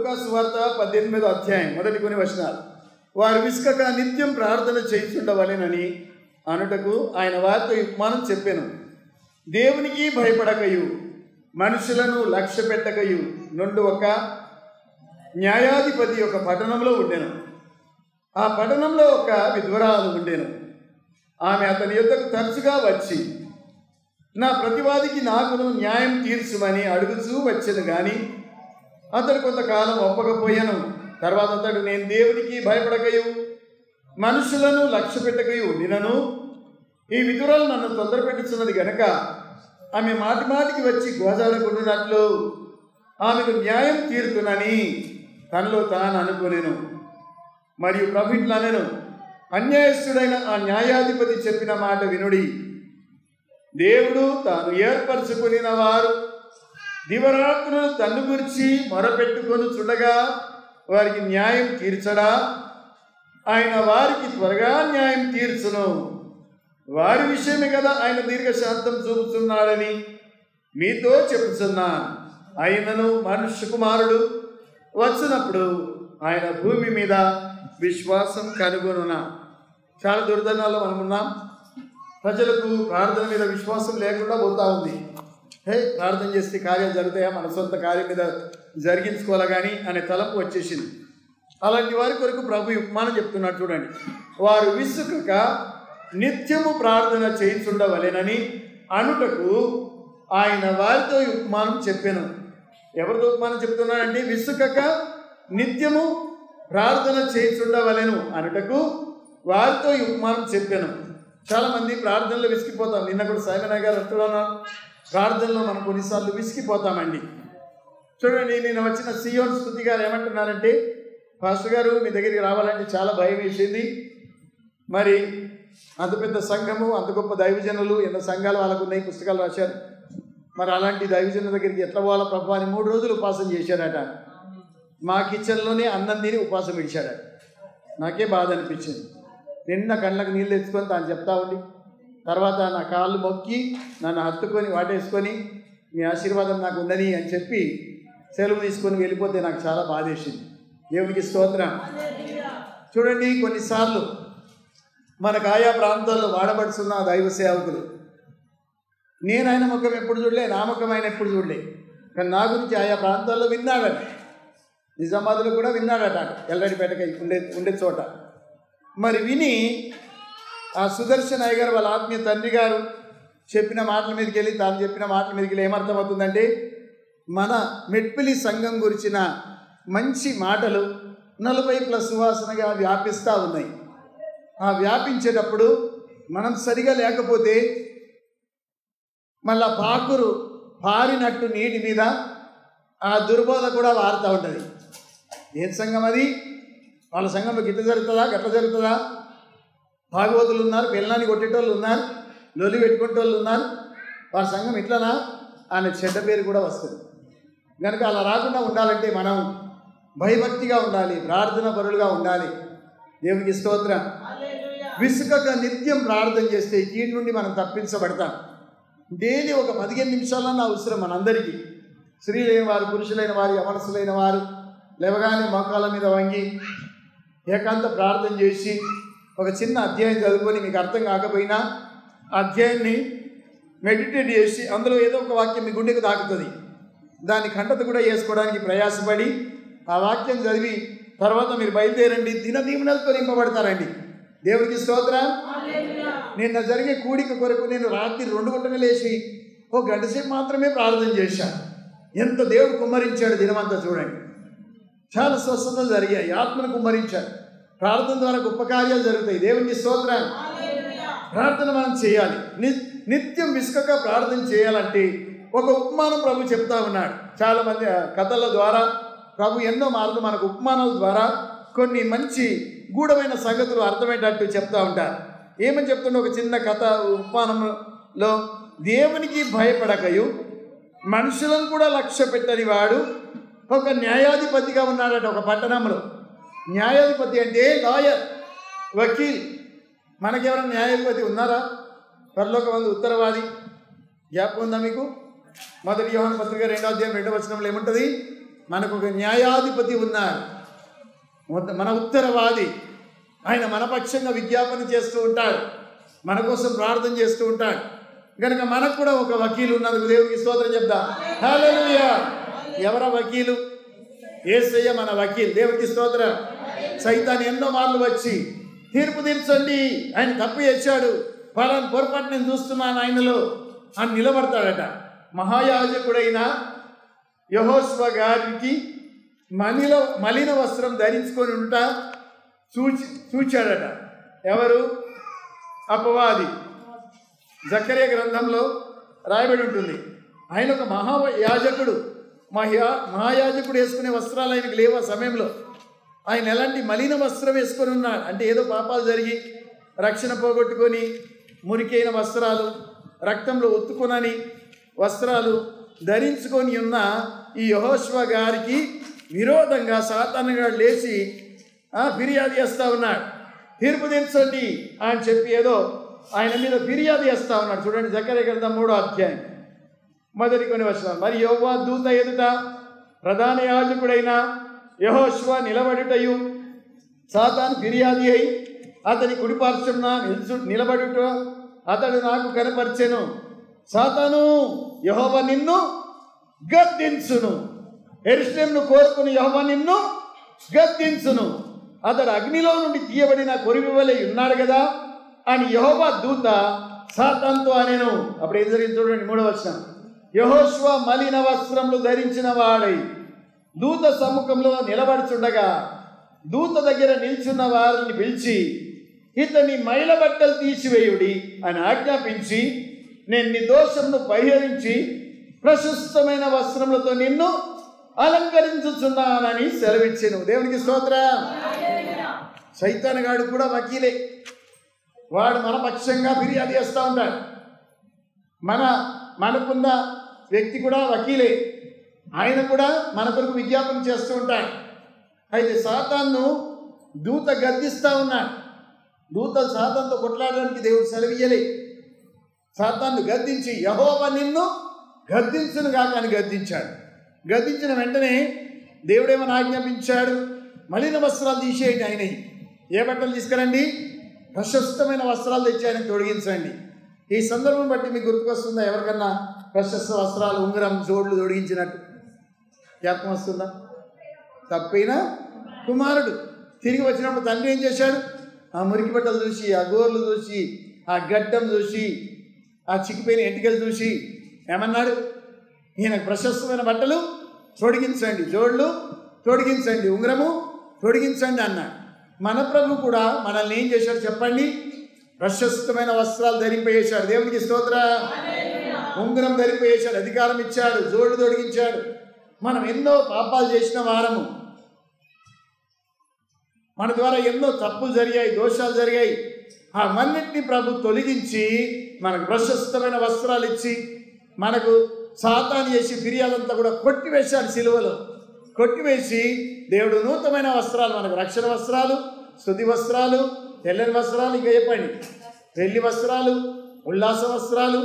లూకా సువార్త 18వ అధ్యాయం మొదటి కొన్ని వచనాలు. వారు విసుకక నిత్యం ప్రార్థన చేయుచుండవలెనని అనుటకు ఆయన వారితో ఉపమానం చెప్పెను. దేవునికి భయపడకయు మనుషులను లక్ష్య పెట్టకయు నుండి ఒక న్యాయాధిపతి ఒక పట్టణంలో ఉండెను. ఆ పట్టణంలో ఒక విధవరాలు ఉండెను. ఆమె అతని యొద్దకు తరచుగా వచ్చి నా ప్రతివాదికి నాకును న్యాయం తీర్చుమని అడుగుచూ వచ్చెను. కానీ అతడు కొంతకాలం ఒప్పకపోయాను. తర్వాత అతడు నేను దేవునికి భయపడకయు మనుషులను లక్ష్య పెట్టకయు నినను ఈ విధురాలు నన్ను తొందర పెట్టుచున్నది గనక ఆమె మాటి మాటికి వచ్చి గోజాడకుండునట్లు ఆమెకు న్యాయం తీరుతునని తనలో తాను అనుకునేను. మరియు ప్రభు ఇట్లా నేను అన్యాయస్తుడైన ఆ న్యాయాధిపతి చెప్పిన మాట వినుడి. దేవుడు తాను ఏర్పరచుకునిన వారు దివరాత్రులు తన్ను గురించి మొరపెట్టుకొని చూడగా వారికి న్యాయం తీర్చడా? ఆయన వారికి త్వరగా న్యాయం తీర్చును. వారి విషయమే కదా ఆయన దీర్ఘశాంతం చూపుతున్నాడని మీతో చెప్పుచున్నా. ఆయనను మనుష్య కుమారుడు వచ్చినప్పుడు ఆయన భూమి మీద విశ్వాసం కనుగొనునా. చాలా దుర్దనాల్లో మనం ఉన్నాం. ప్రజలకు ప్రార్థన మీద విశ్వాసం లేకుండా పోతా ఉంది. ప్రార్థన చేస్తే కార్యాలు జరుగుతాయా, మన సొంత కార్యం మీద జరిగించుకోవాలి కానీ అనే తలంపు వచ్చేసింది. అలాంటి వారి కొరకు ప్రభు ఉపమానం చెప్తున్నాడు చూడండి. వారు విసుకక నిత్యము ప్రార్థన చేయించుండవలెనని అనుటకు ఆయన వారితో ఉపమానం చెప్పాను. ఎవరితో ఉపమానం చెప్తున్నాడంటే విసుకక నిత్యము ప్రార్థన చేయించుండవలెను అనుటకు వారితో ఉపమానం చెప్పాను. చాలామంది ప్రార్థనలో విసిగిపోతాం. నిన్న కూడా సైమన్ గారు అంటున్నాను, ప్రార్థనలో మనం కొన్నిసార్లు విసిగిపోతామండి. చూడండి, నేను వచ్చిన సియోన్ స్తుతి గారు ఏమంటున్నారంటే, పాస్టర్ గారు మీ దగ్గరికి రావాలంటే చాలా భయం వేసింది. మరి అంత పెద్ద సంఘము, అంత గొప్ప దైవజనులు, ఎన్నో సంఘాలు వాళ్ళకు ఉన్నాయి, పుస్తకాలు రాశారు. మరి అలాంటి దైవజనుల దగ్గరికి ఎట్లా పోవాలో ప్రభు అని 3 రోజులు ఉపాసం చేశాడట. మా కిచెన్లోనే అన్నం తిని ఉపాసం విడిచాడట. నాకే బాధ అనిపించింది. నిన్న కళ్ళకు నీళ్ళు తెచ్చుకొని తాను చెప్తా ఉండి తర్వాత నా కాళ్ళు మొక్కి నన్ను హత్తుకొని వాటేసుకొని మీ ఆశీర్వాదం నాకు ఉండని అని చెప్పి సెలవు తీసుకొని వెళ్ళిపోతే నాకు చాలా బాధ వేసింది. దేవునికి స్తోత్రం. చూడండి, కొన్నిసార్లు మనకు ఆయా ప్రాంతాల్లో వాడబడుతున్న దైవ సేవకులు, నేను ఆయన ముఖం ఎప్పుడు చూడలే, నా ముఖం ఆయన ఎప్పుడు చూడలే, కానీ నా గురించి ఆయా ప్రాంతాల్లో విన్నాడట. నిజామాబాద్లో కూడా విన్నాడట, ఎల్లడిపేటకి ఉండే చోట. మరి విని ఆ సుదర్శన్ అయ్య గారు వాళ్ళ ఆత్మీయ తండ్రి గారు చెప్పిన మాటల మీదకి వెళ్ళి, తాను చెప్పిన మాటల మీదకి వెళ్ళి ఏమర్థమవుతుందంటే, మన మెట్పిలి సంఘం గురించిన మంచి మాటలు 40+ సువాసనగా వ్యాపిస్తూ ఉన్నాయి. ఆ వ్యాపించేటప్పుడు మనం సరిగా లేకపోతే మళ్ళా పాకురు పారినట్టు నీటి మీద ఆ దుర్బోధ కూడా వారుతూ ఉంటుంది. ఏం సంఘం అది? వాళ్ళ సంఘంలో గిట్ల జరుగుతుందా, గట్ల జరుగుతుందా? భాగవతులు ఉన్నారు, పిల్లాన్ని కొట్టేటోళ్ళు ఉన్నారు, లొల్లి పెట్టుకునేటోళ్ళు ఉన్నారు. వాళ్ళ సంఘం ఇట్లనా అనే చెడ్డ పేరు కూడా వస్తుంది. కనుక అలా రాకుండా ఉండాలంటే మనం భయభక్తిగా ఉండాలి, ప్రార్థన పరులుగా ఉండాలి. దేవునికి స్తోత్రం. విసుకక నిత్యం ప్రార్థన చేస్తే ఈ నుండి మనం తప్పించబడతాం. డైలీ ఒక 15 నిమిషాలన్నా అవసరం మనందరికీ. స్త్రీలైన వారు, పురుషులైన వారు, యవనస్తులైన వారు లేవగానే మోకాళ్ళ మీద వంగి ఏకాంత ప్రార్థన చేసి ఒక చిన్న అధ్యాయం చదువుకొని మీకు అర్థం కాకపోయినా అధ్యాయాన్ని మెడిటేట్ చేసి అందులో ఏదో ఒక వాక్యం మీ గుండెకు తాకుతుంది. దాని కంటత కూడా వేసుకోవడానికి ప్రయాసపడి ఆ వాక్యం చదివి తర్వాత మీరు బయలుదేరండి. దినదీవెనలతో నింపబడతారండి. దేవుడికి స్తోత్రం. నిన్న జరిగే కూడిక కొరకు నేను రాత్రి 2 గంటలు లేచి 1 గంట సేపు మాత్రమే ప్రార్థన చేశాను. ఎంత దేవుడు కుమ్మరించాడు దినమంతా చూడండి. చాలా స్వస్థతలు జరిగాయి, ఆత్మను కుమ్మరించాడు. ప్రార్థన ద్వారా గొప్ప కార్యాలు జరుగుతాయి. దేవునికి స్తోత్రం. ప్రార్థన మనం చేయాలి. నిత్యం విసుకక ప్రార్థన చేయాలంటే ఒక ఉపమానం ప్రభు చెప్తా ఉన్నాడు. చాలామంది కథల ద్వారా ప్రభు ఎన్నో మార్లు మనకు ఉపమానాల ద్వారా కొన్ని మంచి గూఢమైన సంగతులు అర్థమయ్యేటట్టు చెప్తా ఉంటారు. ఏమని చెప్తుండే ఒక చిన్న కథ ఉపమానంలో, దేవునికి భయపడకయు మనుషులను కూడా లక్ష్య పెట్టని వాడు ఒక న్యాయాధిపతిగా ఉన్నాడట ఒక పట్టణంలో. న్యాయాధిపతి అంటే లాయర్, వకీల్. మనకెవరైనా న్యాయాధిపతి ఉన్నారా? పరలోకమందు ఉత్తరవాది. జ్ఞాపకం ఉందా మీకు? 1 యోహాను పత్రిక 2వ అధ్యాయం 2వ వచనంలో ఏముంటుంది? మనకు ఒక న్యాయాధిపతి ఉన్నారు, మన ఉత్తరవాది. ఆయన మన పక్షంగా విజ్ఞాపన చేస్తూ ఉంటాడు, మన కోసం ప్రార్థన చేస్తూ ఉంటాడు. కనుక మనకు కూడా ఒక వకీలు ఉన్నందుకు దేవునికి స్తోత్రం చెప్దాం. హల్లెలూయా. ఎవరా వకీలు? యేసయ్య మన వకీల్. దేవునికి స్తోత్రం. సైతాను ఎన్నో మార్లు వచ్చి తీర్పు తీర్చండి, ఆయన తప్పు చేశాడు, ఫలాని పొరపాటు నేను చూస్తున్నాను ఆయనలో అని నిలబడతాడట. మహాయాజకుడైన యెహోషువ గారికి మలిన వస్త్రం ధరించుకొని ఉంటా చూచాడట. ఎవరు? అపవాది. జకర్యా గ్రంథంలో రాయబడి ఉంటుంది. ఆయన ఒక మహాయాజకుడు. మహాయాజకుడు వేసుకునే వస్త్రాలు ఆయనకు లేవు ఆ సమయంలో. ఆయన ఎలాంటి మలిన వస్త్రం వేసుకొని ఉన్నాడు అంటే ఏదో పాపాలు జరిగి రక్షణ పోగొట్టుకొని మురికైన వస్త్రాలు, రక్తంలో ఒత్తుకొనని వస్త్రాలు ధరించుకొని ఉన్న ఈ యెహోషువ గారికి విరోధంగా సాతానుగాడు లేచి ఫిర్యాదు చేస్తూ ఉన్నాడు. తీర్పు తీర్చండి అని చెప్పి ఏదో ఆయన మీద ఫిర్యాదు చేస్తూ ఉన్నాడు. చూడండి, జకర్యా గ్రంథం 3వ అధ్యాయం మొదటి కొన్ని వచనాలు. మరి యెహోవా దూత ఎదుట ప్రధాన యాజకుడైన యెహోషువ నిలబడుటయు సాతాను ఫిర్యాదు అయి అతని కుడిపార్శ్వమున నిలబడుట అతడు నాకు కనపరిచెను. సాతాను, యెహోవా నిన్ను గద్దించును, యెరూషలేమును కోరుకుని యెహోవా నిన్ను గద్దించును, అతడు అగ్నిలో నుండి తీయబడిన కొరివి వలె ఉన్నాడు కదా అని యెహోవా దూత సాతానుతో అనెను. అప్పుడు ఏం జరిగింది చూడండి, 3వ వచనం. యెహోషువ మలిన వస్త్రములు ధరించిన వాడై దూత సముఖంలో నిలబడుచుండగా దూత దగ్గర నిల్చున్న వారిని పిలిచి ఇతని మైల బట్టలు తీసివేయుడి అని ఆజ్ఞాపించి, నేను నీ దోషమును పరిహరించి ప్రశస్తమైన వస్త్రములతో నిన్ను అలంకరించుచున్నానని సెలవిచ్చెను. దేవునికి స్తోత్రం. సైతానుగాడు కూడా వకీలే. వాడు మన పక్షంగా ఫిర్యాదు చేస్తూ ఉంటాడు. మనకున్న వ్యక్తి కూడా వకీలే. ఆయన కూడా మన కొరకు విజ్ఞాపన చేస్తూ ఉంటాడు. అయితే సాతాను దూత గద్దిస్తూ ఉన్నాడు. దూత సాతానుతో కొట్లాడడానికి దేవుడు సెలవియ్యలే. సాతాను గద్దించి యెహోవా నిన్ను గద్దించును గాక అని గద్దించాడు. గద్దించిన వెంటనే దేవుడేమని ఆజ్ఞాపించాడు? మలిన వస్త్రాలు తీసేయండి. ఆయన ఏ బట్టలు తీసుకురండి? ప్రశస్తమైన వస్త్రాలు తెచ్చి ఆయనకు తొడిగించండి. ఈ సందర్భం బట్టి మీకు గుర్తుకొస్తుందా? ఎవరికన్నా ప్రశస్త వస్త్రాలు, ఉంగరం, జోడ్లు తొడిగించినట్టు జ్ఞాపకం వస్తుందా? తప్పైన కుమారుడు తిరిగి వచ్చినప్పుడు తండ్రి ఏం చేశాడు? ఆ మురికి బట్టలు చూసి, ఆ గోర్లు చూసి, ఆ గడ్డం చూసి, ఆ చిక్కిపోయిన ఎంటికలు చూసి ఏమన్నాడు? ఈయనకు ప్రశస్తమైన బట్టలు తొడిగించండి, జోడ్లు తొడిగించండి, ఉంగరము తొడిగించండి అన్నాడు. మన ప్రభు కూడా మనల్ని ఏం చేశాడు చెప్పండి? ప్రశస్తమైన వస్త్రాలు ధరింపజేశాడు. దేవునికి స్తోత్రం. ఉంగరం ధరింపజేశాడు, అధికారం ఇచ్చాడు, జోడ్లు తొడిగించాడు. మనం ఎన్నో పాపాలు చేసిన వారము, మన ద్వారా ఎన్నో తప్పులు జరిగాయి, దోషాలు జరిగాయి. అవన్నిటినీ ప్రభు తొలగించి మనకు ప్రశస్తమైన వస్త్రాలు ఇచ్చి మనకు సాతాను చేసి ఫిర్యాదంతా కూడా కొట్టివేశాడు. సిలువలో కొట్టివేసి దేవుడు నూతనమైన వస్త్రాలు, మనకు రక్షణ వస్త్రాలు, స్తుతి వస్త్రాలు, తెల్లని వస్త్రాలు, ఇంకా చెప్పండి, పెళ్లి వస్త్రాలు, ఉల్లాస వస్త్రాలు,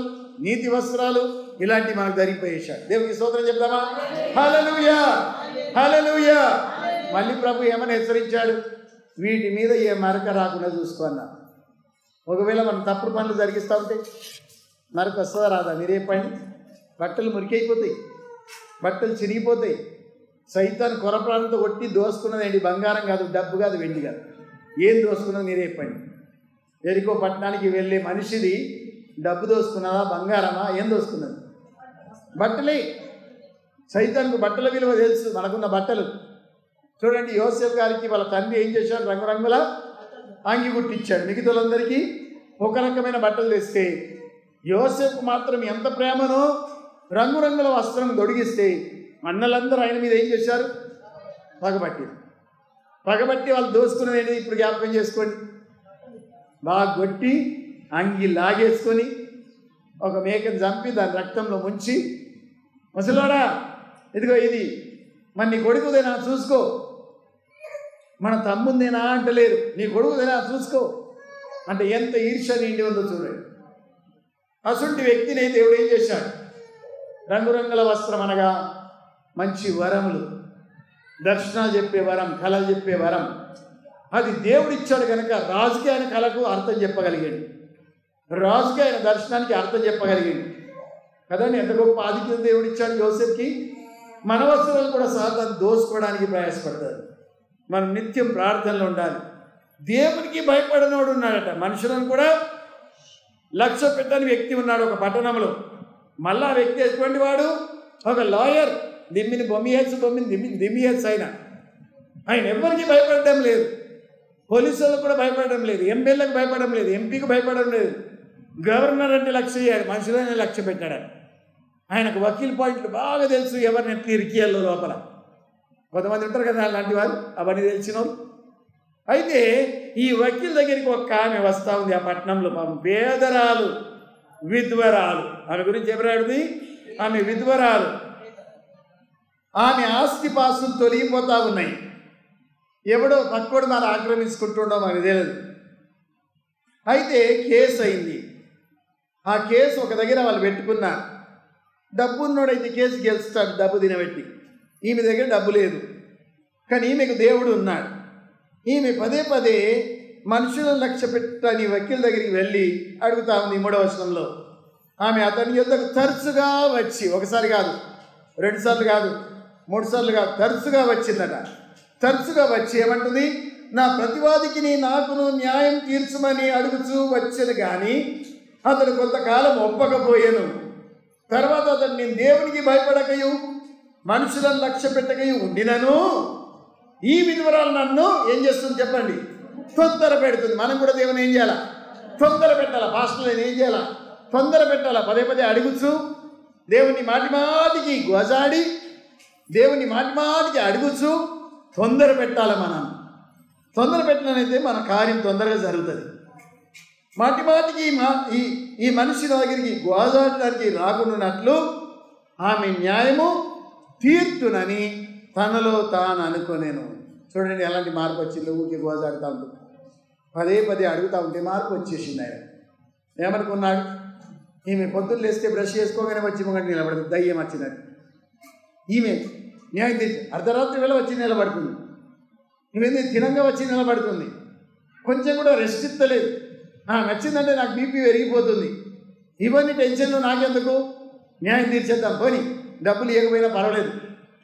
నీతి వస్త్రాలు, ఇలాంటివి మనకు ధరింపజేశాడు. దేవునికి స్తోత్రం చెప్దామా? హల్లెలూయా, హల్లెలూయా. మళ్ళీ ప్రభు ఏమని హెచ్చరించాడు? వీటి మీద ఏ మరక రాకుండా చూసుకున్నా. ఒకవేళ మనం తప్పుడు పనులు జరిగిస్తూ ఉంటే మరక వస్తుందా రాదా? మీరే పని. బట్టలు మురికైపోతాయి, బట్టలు చిరిగిపోతాయి. సైతాను కొరప్రాణంతో కొట్టి దోసుకున్నదేంటి? బంగారం కాదు, డబ్బు కాదు, వెండి కాదు. ఏం దోసుకున్నది మీరే పని. ఎరికో పట్టణానికి వెళ్ళే మనిషిది డబ్బు దోసుకున్నదా, బంగారమా? ఏం దోసుకున్నది? బట్టలే. సైతానికి బట్టల విలువ తెలుసు, మనకున్న బట్టలు. చూడండి, యోసేపు గారికి వాళ్ళ తండ్రి ఏం చేశాడు? రంగురంగుల అంగి కుట్టించాడు. మిగతాలందరికీ ఒక రకమైన బట్టలు తెస్తే యోసేపు మాత్రం ఎంత ప్రేమనో రంగురంగుల వస్త్రం తొడిగిస్తే అన్నలందరూ ఆయన మీద ఏం చేశారు? పగబట్టి వాళ్ళు దోసుకునేది ఇప్పుడు జ్ఞాపకం చేసుకోండి. బాగా కొట్టి అంగి లాగేసుకొని ఒక మేకను చంపి దాని రక్తంలో ముంచి, ముసలోడా ఇదిగో ఇది మరి నీ కొడుకుదేనా చూసుకో, మన తమ్ముందేనా అంటలేరు, నీ కొడుకుదేనా చూసుకో అంటే ఎంత ఈర్ష్య నిండి ఉందో చూడండి. అసంటి వ్యక్తిని దేవుడు ఏం చేశాడు? రంగురంగుల వస్త్రం అనగా మంచి వరములు, దర్శనాలు చెప్పే వరం, కళలు చెప్పే వరం అది దేవుడిచ్చాడు కనుక రాజుకి ఆయన కళకు అర్థం చెప్పగలిగాడు, రాజుకి ఆయన దర్శనానికి అర్థం చెప్పగలిగాడు కదండి. ఎంత గొప్ప ఆధిక్యత దేవుడిచ్చాడు యోసేపుకి. మన వస్తువులను కూడా సాతాను దోసుకోవడానికి ప్రయాసపడతారు. మనం నిత్యం ప్రార్థనలో ఉండాలి. దేవునికి భయపడనోడు ఉన్నాడట. మనుషులను కూడా లక్ష్య పెట్టని వ్యక్తి ఉన్నాడు ఒక పట్టణంలో. మళ్ళా ఆ వ్యక్తి ఎటువంటి వాడు? ఒక లాయర్. దిమ్మిని దిమ్మియస్ ఆయన ఎవరికి భయపడడం లేదు. పోలీసులకు కూడా భయపడడం లేదు, ఎమ్మెల్యేలకు భయపడడం లేదు, ఎంపీకి భయపడడం లేదు. గవర్నర్ అంటే లక్ష్య చేయాలి, మనుషులనే లక్ష్య పెట్టాడు. ఆయనకు వకీల్ పాయింట్లు బాగా తెలుసు, ఎవరిని ఎట్లా ఇరికియాలో లోపల. కొంతమంది ఉంటారు కదా అలాంటి వారు, అవన్నీ తెలిసిన వాళ్ళు. అయితే ఈ వకీల్ దగ్గరికి ఒక ఆమె వస్తూ ఉంది ఆ పట్టణంలో. పాపం పేదరాలు, విధ్వరాలు. ఆమె గురించి ఎవరాడుది? ఆమె విధ్వరాలు. ఆమె ఆస్తిపాస్తులు తొలగిపోతూ ఉన్నాయి. ఎవడో పక్కోడు మనం ఆక్రమించుకుంటుండో మనకు తెలియదు. అయితే కేసు అయింది. ఆ కేసు ఒక దగ్గర వాళ్ళు పెట్టుకున్నారు. డబ్బు ఉన్నోడైతే కేసు గెలుస్తాడు, డబ్బు తినబెట్టి. ఈమె దగ్గర డబ్బు లేదు, కానీ ఈమెకు దేవుడు ఉన్నాడు. ఈమె పదే పదే మనుషులను లక్ష్య పెట్టని వకీల్ దగ్గరికి వెళ్ళి అడుగుతా ఉంది. 3వ వచనంలో ఆమె అతని యొద్దకు తరచుగా వచ్చి, ఒకసారి కాదు, 2 సార్లు కాదు, 3 సార్లు కాదు, తరచుగా వచ్చిందట. తరచుగా వచ్చి ఏమంటుంది? నా ప్రతివాదికి నాకును న్యాయం తీర్చమని అడుగుచూ వచ్చేది, కానీ అతడు కొంతకాలం ఒప్పకపోయాను. తర్వాత అతడు నేను దేవునికి భయపడకయు మనుషులను లక్ష్య పెట్టకయు ఉండినను ఈ విధవరాలు నన్ను ఏం చేస్తుంది చెప్పండి? తొందర పెడుతుంది. మనం కూడా దేవుని ఏం చేయాలా? తొందర పెట్టాలా. పాస్టర్లను ఏం చేయాలా? తొందర పెట్టాలా. పదే పదే అడుగుచు, దేవుని మాటికి గోజాడి, దేవుని మాటికి అడుగుచు తొందర పెట్టాలి. మనం తొందర పెట్టినైతే మన కార్యం తొందరగా జరుగుతుంది. మాటికి ఈ మనిషి దగ్గరికి గోజాడడానికి రాకుండానట్లు ఆమె న్యాయము తీర్చునని తనలో తాను అనుకోనేను. చూడండి ఎలాంటి మార్పు వచ్చింది. ఊరికి గోజాడుతూ ఉంటుంది, పదే పదే అడుగుతూ ఉంటే మార్పు వచ్చేసింది. ఆయన ఏమనుకున్నాడు? ఈమె పొద్దున్న లేస్తే బ్రష్ చేసుకోగానే వచ్చి మొగండి నిలబడుతుంది, దయ్యం వచ్చినట్టు. ఈమె న్యాయం తీర్చి అర్ధరాత్రి వేళ వచ్చి నిలబడుతుంది. ఈమె తినంగా వచ్చి నిలబడుతుంది. కొంచెం కూడా రెస్ట్ ఇస్తలేదు. నచ్చిందంటే నాకు బీపీ పెరిగిపోతుంది. ఇవన్నీ టెన్షన్లు నాకెందుకు, న్యాయం తీర్చేద్దాం, పోని డబ్బులు ఇవ్వకపోయినా పర్వాలేదు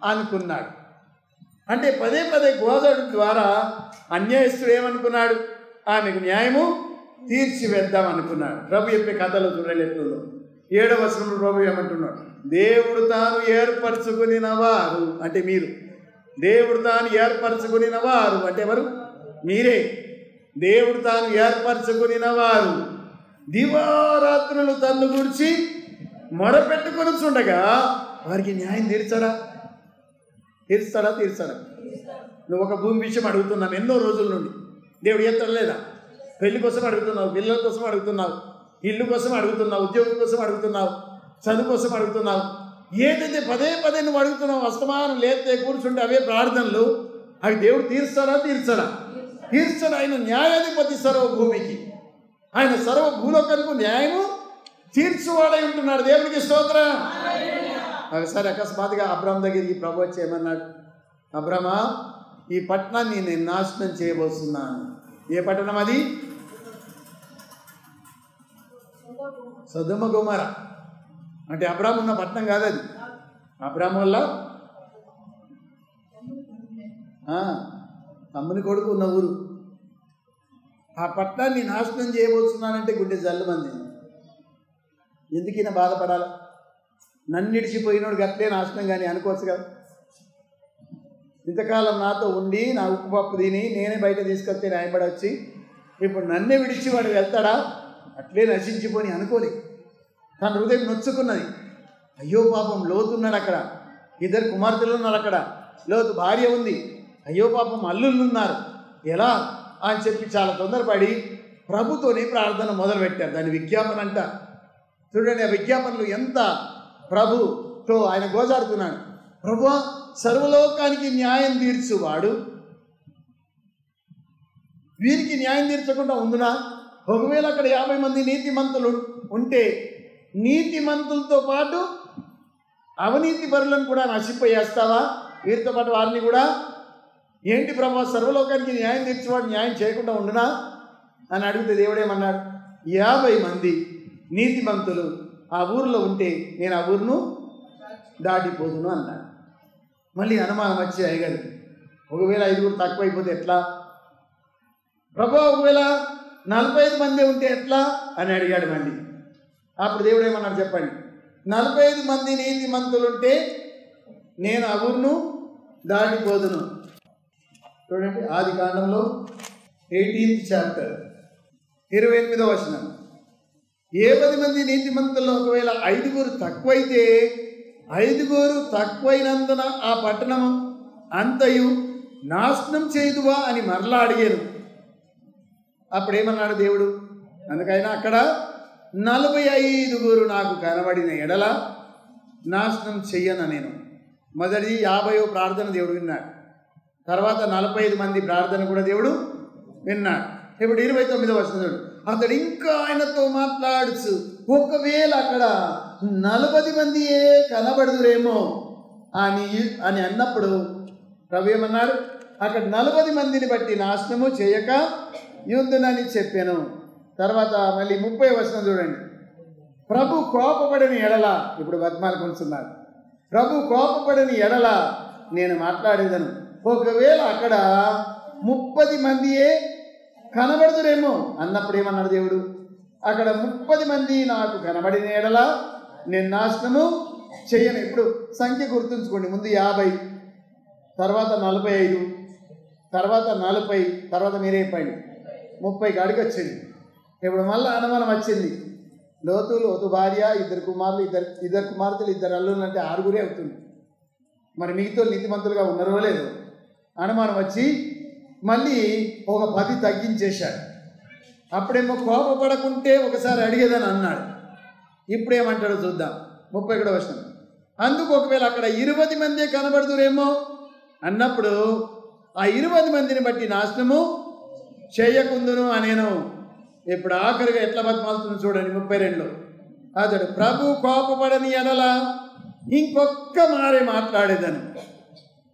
అనుకున్నాడు. అంటే పదే పదే గోజాడు ద్వారా అన్యాయస్తుడు ఏమనుకున్నాడు? ఆమెకు న్యాయము తీర్చివేద్దాం అనుకున్నాడు. ప్రభు చెప్పే కథలో చూడండి ఎట్లుందో. 7వ వచనంలో ప్రభు ఏమంటున్నాడు? దేవుడు తాను ఏర్పరచుకునిన వారు అంటే మీరు. దేవుడు తాను ఏర్పరచుకునిన వారు అంటే ఎవరు? మీరే. దేవుడు తాను ఏర్పరచుకునిన వారు దివారాత్రులు తన్ను గురించి మొరపెట్టుకొని చూడగా వారికి న్యాయం తీర్చాడా? నువ్వు ఒక భూమి విషయం అడుగుతున్నావు ఎన్నో రోజుల నుండి, దేవుడు ఎత్తడం లేదా? పెళ్లి కోసం అడుగుతున్నావు, పిల్లల కోసం అడుగుతున్నావు, ఇల్లు కోసం అడుగుతున్నావు, ఉద్యోగం కోసం అడుగుతున్నావు, చదువు కోసం అడుగుతున్నావు. ఏదైతే పదే పదే నువ్వు అడుగుతున్నావు, అస్తమానం లేతే కూర్చుంటే అవే ప్రార్థనలు, అవి దేవుడు తీర్చాడా? ఆయన న్యాయాధిపతి సర్వభూమికి. ఆయన సర్వ భూలోకానికి న్యాయము తీర్చువాడై ఉంటున్నాడు. దేవునికి స్తోత్రం. ఒకసారి అకస్మాత్తుగా అబ్రాహం దగ్గరికి ప్రభు వచ్చి ఏమన్నాడు? అబ్రామా, ఈ పట్టణాన్ని నేను నాశనం చేయబోతున్నాను. ఏ పట్టణం అది? సొదొమ గొమొర. అంటే అబ్రాహం ఉన్న పట్టణం కాదు అది. అబ్రాహం వల్ల తమ్ముని కొడుకు ఉన్న ఊరు. ఆ పట్టణాన్ని నాశనం చేయబోతున్నానంటే గుండె జల్లుమంది. ఎందుకైనా బాధపడాలి? నన్నిడిచిపోయినోడు గట్లే నాశనం కానీ అనుకోవచ్చు కదా. ఇంతకాలం నాతో ఉండి నా ఉప్పు పప్పు తిని నేనే బయట తీసుకొస్తే న్యాయపడవచ్చి, ఇప్పుడు నన్నే విడిచి వాడు వెళ్తాడా? అట్లే నశించిపోని అనుకోలే. తన హృదయం నొచ్చుకున్నది. అయ్యో పాపం, లోతున్నాడు అక్కడ, 2 కుమార్తెలు ఉన్నారు అక్కడ, లోతు భార్య ఉంది, అయ్యో పాపం అల్లుళ్ళు ఉన్నారు, ఎలా అని చెప్పి చాలా తొందరపడి ప్రభుతోనే ప్రార్థన మొదలుపెట్టారు. దాని విజ్ఞాపన అంట. చూడండి ఆ విజ్ఞాపనలు ఎంత ప్రభుతో ఆయన గోజాడుతున్నాడు. ప్రభువా, సర్వలోకానికి న్యాయం తీర్చువాడు వీరికి న్యాయం తీర్చకుండా ఉండునా? ఒకవేళ అక్కడ 50 మంది నీతిమంతులు ఉంటే నీతిమంతులతో పాటు అవినీతి పరులను కూడా నశింపజేస్తావా? వీరితో పాటు వారిని కూడా ఏంటి ప్రభు సర్వలోకానికి న్యాయం తీర్చేవాడు న్యాయం చేయకుండా ఉండునా అని అడిగితే దేవుడేమన్నాడు, 50 మంది నీతిమంతులు ఆ ఊరిలో ఉంటే నేను ఆ ఊరును దాటిపోదును అన్నాడు. మళ్ళీ అనుమానం వచ్చి అయ్యగారు, ఒకవేళ 5 తక్కువైపోతే ఎట్లా ప్రభు, ఒకవేళ 45 మంది ఉంటే ఎట్లా అని అడిగాడు. మళ్ళీ అప్పుడు దేవుడు ఏమన్నాడు చెప్పండి, 45 మంది నీతిమంతులు ఉంటే నేను ఆ ఊరును దాటిపోదును. చూడండి ఆది కాండంలో 18th చాప్టర్ 28వ వచనం. 10 మంది నీతిమంతుల్లో ఒకవేళ 5 తక్కువైతే 5 తక్కువైనందున ఆ పట్టణం అంతయు నాశనం చేయుదువా అని మరలా అడిగారు. అప్పుడేమన్నాడు దేవుడు, అందుకైనా అక్కడ 45 నాకు కనబడిన ఎడల నాశనం చెయ్యను నేను. మొదటి 50వ ప్రార్థన దేవుడు విన్నాడు. తర్వాత 45 మంది ప్రార్థన కూడా దేవుడు విన్నాడు. ఇప్పుడు 29వ వచనం, అతడు ఇంకా ఆయనతో మాట్లాడుచు ఒకవేళ అక్కడ 40 మందియే కనబడుదురేమో అని అన్నప్పుడు ప్రభు ఏమన్నాడు, అక్కడ 40 మందిని బట్టి నాశనము చేయక యుద్ధనని చెప్పాను. తర్వాత మళ్ళీ 30వ వచనం చూడండి, ప్రభు కోపపడని ఎడల, ఇప్పుడు బతిమాలు కొంటున్నారు, ప్రభు కోపపడని ఎడల నేను మాట్లాడేదను, ఒకవేళ అక్కడ 30 మందియే కనబడుదురేమో అన్నప్పుడు ఏమన్నాడు దేవుడు, అక్కడ 30 మంది నాకు కనబడిన ఎడల నేను నాశనము చెయ్యను. ఇప్పుడు సంఖ్య గుర్తుంచుకోండి, ముందు 50, తర్వాత 45, తర్వాత 40, తర్వాత మీరే చెప్పండి 30 కాడికి వచ్చింది. ఇప్పుడు మళ్ళీ అనుమానం వచ్చింది, లోతు భార్య, 2 కుమారులు, ఇద్దరు కుమార్తెలు, 2 అల్లులు అంటే 6 అవుతుంది. మరి మిగతా నీతిమంతులుగా ఉన్నారో లేదో అనుమానం వచ్చి మళ్ళీ ఒక 10 తగ్గించేశాడు. అప్పుడేమో కోపపడకుంటే ఒకసారి అడిగేదని అన్నాడు. ఇప్పుడేమంటాడో చూద్దాం. 31వ వచనం, అందుకు ఒకవేళ అక్కడ 20 మందే కనబడుదురేమో అన్నప్పుడు ఆ 20 మందిని బట్టి నాశనము చేయకుందును అనేను. ఇప్పుడు ఆఖరిగా ఎట్లా బతిమాలుతుంది చూడండి 32లో, అతడు ప్రభు కోపపడని ఎడల ఇంకొక్క మారే మాట్లాడేదను,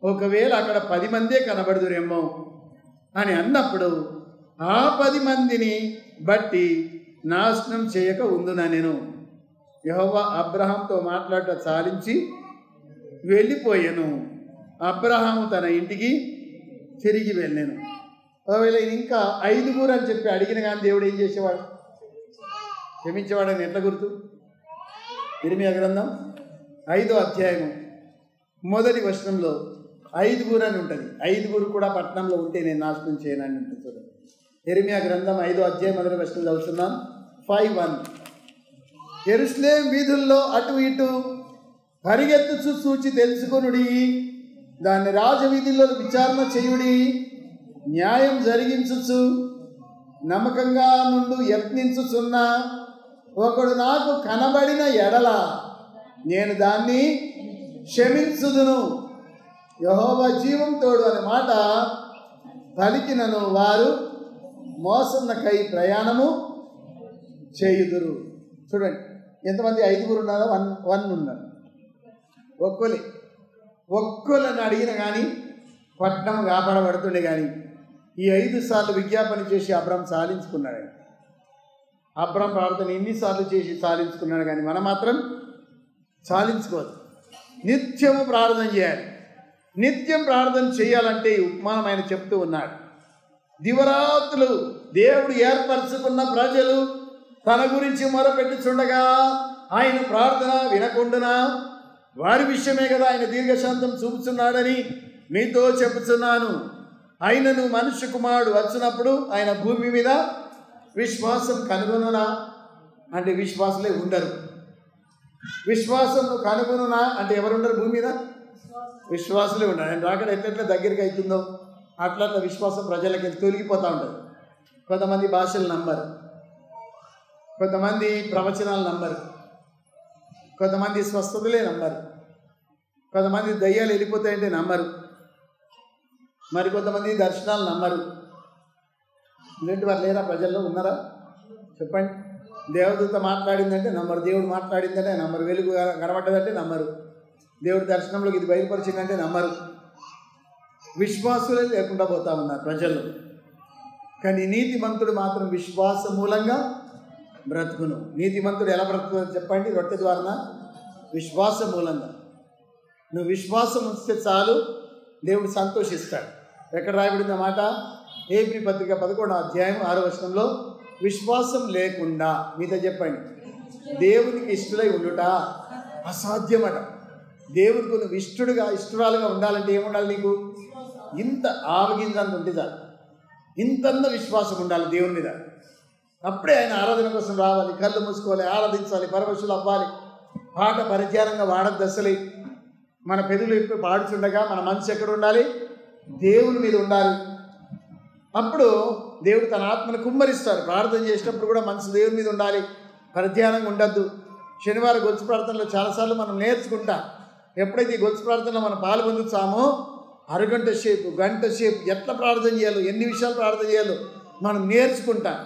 ఒకవేళ అక్కడ 10 మందే కనబడుదురేమో అని అన్నప్పుడు ఆ 10 మందిని బట్టి నాశనం చేయక ఉందునా నేను. యెహోవా అబ్రహాంతో మాట్లాడట చాలించి వెళ్ళిపోయాను. అబ్రహాము తన ఇంటికి తిరిగి వెళ్ళాను. ఒకవేళ ఇంకా 5 అని చెప్పి అడిగిన కానీ దేవుడు ఏం చేసేవాడు, క్షమించేవాడని ఎట్లా గుర్తు? ఇర్మియా గ్రంథం 5వ అధ్యాయము మొదటి వచనంలో 5 అని ఉంటుంది. 5 కూడా పట్టణంలో ఉంటే నేను నాశనం చేయనని ఉంటుంది. చూడండి ఇర్మియా గ్రంథం 5వ అధ్యాయం మొదటి వచనం చదువుతున్నాం. 5:1, యెరూషలేము వీధుల్లో అటు ఇటు పరిగెత్తుచు చూచి తెలుసుకొనుడి, దాన్ని రాజవీధుల్లో విచారణ చేయుడి, న్యాయం జరిగించుచు నమ్మకంగా నుండు యత్నించుచున్న ఒకడు నాకు కనబడిన ఎడల నేను దాన్ని క్షమించుదును. యెహోవా జీవం తోడు అనే మాట పలికినను వారు మోసన్నకై ప్రయాణము చేయుదురు. చూడండి ఎంతమంది 5 ఉన్నారో, 1 ఉన్నారు. ఒక్కోళ్ళని అడిగిన కానీ పట్టణం కాపాడబడుతుండే. కానీ ఈ 5 సార్లు విజ్ఞాపన చేసి అబ్రాం సాధించుకున్నాడు. అబ్రాం ప్రార్థన ఎన్నిసార్లు చేసి సాధించుకున్నాడు, కానీ మనం మాత్రం సాధించుకోవద్దు. నిత్యము ప్రార్థన చేయాలి. నిత్యం ప్రార్థన చేయాలంటే ఈ ఉపమానం ఆయన చెప్తూ ఉన్నాడు. దివరాత్రులు దేవుడు ఏర్పరచుకున్న ప్రజలు తన గురించి మొరపెట్టుచుండగా ఆయన ప్రార్థన వినకుండానా? వారి విషయమే కదా ఆయన దీర్ఘశాంతం చూపుతున్నాడని మీతో చెప్పుచున్నాను. ఆయనను మనుష్య కుమారుడు వచ్చినప్పుడు ఆయన భూమి మీద విశ్వాసం కనుగొనునా అంటే విశ్వాసులే ఉండరు. విశ్వాసం కనుగొనునా అంటే ఎవరుండరు భూమి మీద? విశ్వాసులే ఉండరు. ఆయన రాకడ ఎట్లెట్లా దగ్గరికి అవుతుందో అట్లా విశ్వాసం ప్రజలకి తొలగిపోతూ ఉంటుంది. కొంతమంది భాషలు నమ్మరు, కొంతమంది ప్రవచనాలు నమ్మరు, కొంతమంది స్వస్థతలే నమ్మరు, కొంతమంది దయ్యాలు వెళ్ళిపోతాయంటే నమ్మరు, మరి కొంతమంది దర్శనాలు నమ్మరు. ఇలాంటి వారు లేరా ప్రజల్లో? ఉన్నారా చెప్పండి. దేవదూత మాట్లాడిందంటే నమ్మరు, దేవుడు మాట్లాడిందంటే నమ్మరు, వెలుగు కనబడ్డదంటే నమ్మరు, దేవుడు దర్శనంలోకి ఇది బయలుపరిచిందంటే నమ్మరు. విశ్వాసులే లేకుండా పోతా ఉన్నారు ప్రజలు. కానీ నీతిమంతుడు మాత్రం విశ్వాస మూలంగా బ్రతుకును. నీతిమంతుడు ఎలా బ్రతుకుతుందో చెప్పండి? రొట్టె ద్వారా, విశ్వాస మూలంగా. నువ్వు విశ్వాసం ఉంచితే చాలు, దేవుడు సంతోషిస్తాడు. ఎక్కడ రాయబడిన మాట? హెబ్రీ పత్రిక 11వ అధ్యాయం 6వ వచనంలో, విశ్వాసం లేకుండా, మీతో చెప్పండి, దేవునికి ఇష్టలై ఉండుట అసాధ్యమట. దేవుడికి నువ్వు ఇష్టరాలుగా ఉండాలంటే ఏముండాలి? నీకు ఇంత ఆవగింజంత ఉంటే చాలు, ఇంతంత విశ్వాసం ఉండాలి దేవుని మీద. అప్పుడే ఆయన ఆరాధన కోసం రావాలి, కళ్ళు మూసుకోవాలి, ఆరాధించాలి, పరవశులు అవ్వాలి. పాట పరిజ్ఞానంగా వాడద్దు అసలు. మన పెదవులు ఇప్పుడు పాడుచుండగా మన మనసు ఎక్కడ ఉండాలి? దేవుని మీద ఉండాలి. అప్పుడు దేవుడు తన ఆత్మను కుమ్మరిస్తాడు. ప్రార్థన చేసినప్పుడు కూడా మనసు దేవుని మీద ఉండాలి, పరిజ్ఞానంగా ఉండద్దు. శనివారం గొలుసు ప్రార్థనలో చాలాసార్లు మనం నేర్చుకుంటాం. ఎప్పుడైతే ఈ గొలుసు ప్రార్థనలో మనం పాల్పొందుతామో అరగంట సేపు, గంట సేపు ఎట్లా ప్రార్థన చేయాలో, ఎన్ని విషయాలు ప్రార్థన చేయాలో మనం నేర్చుకుంటాం.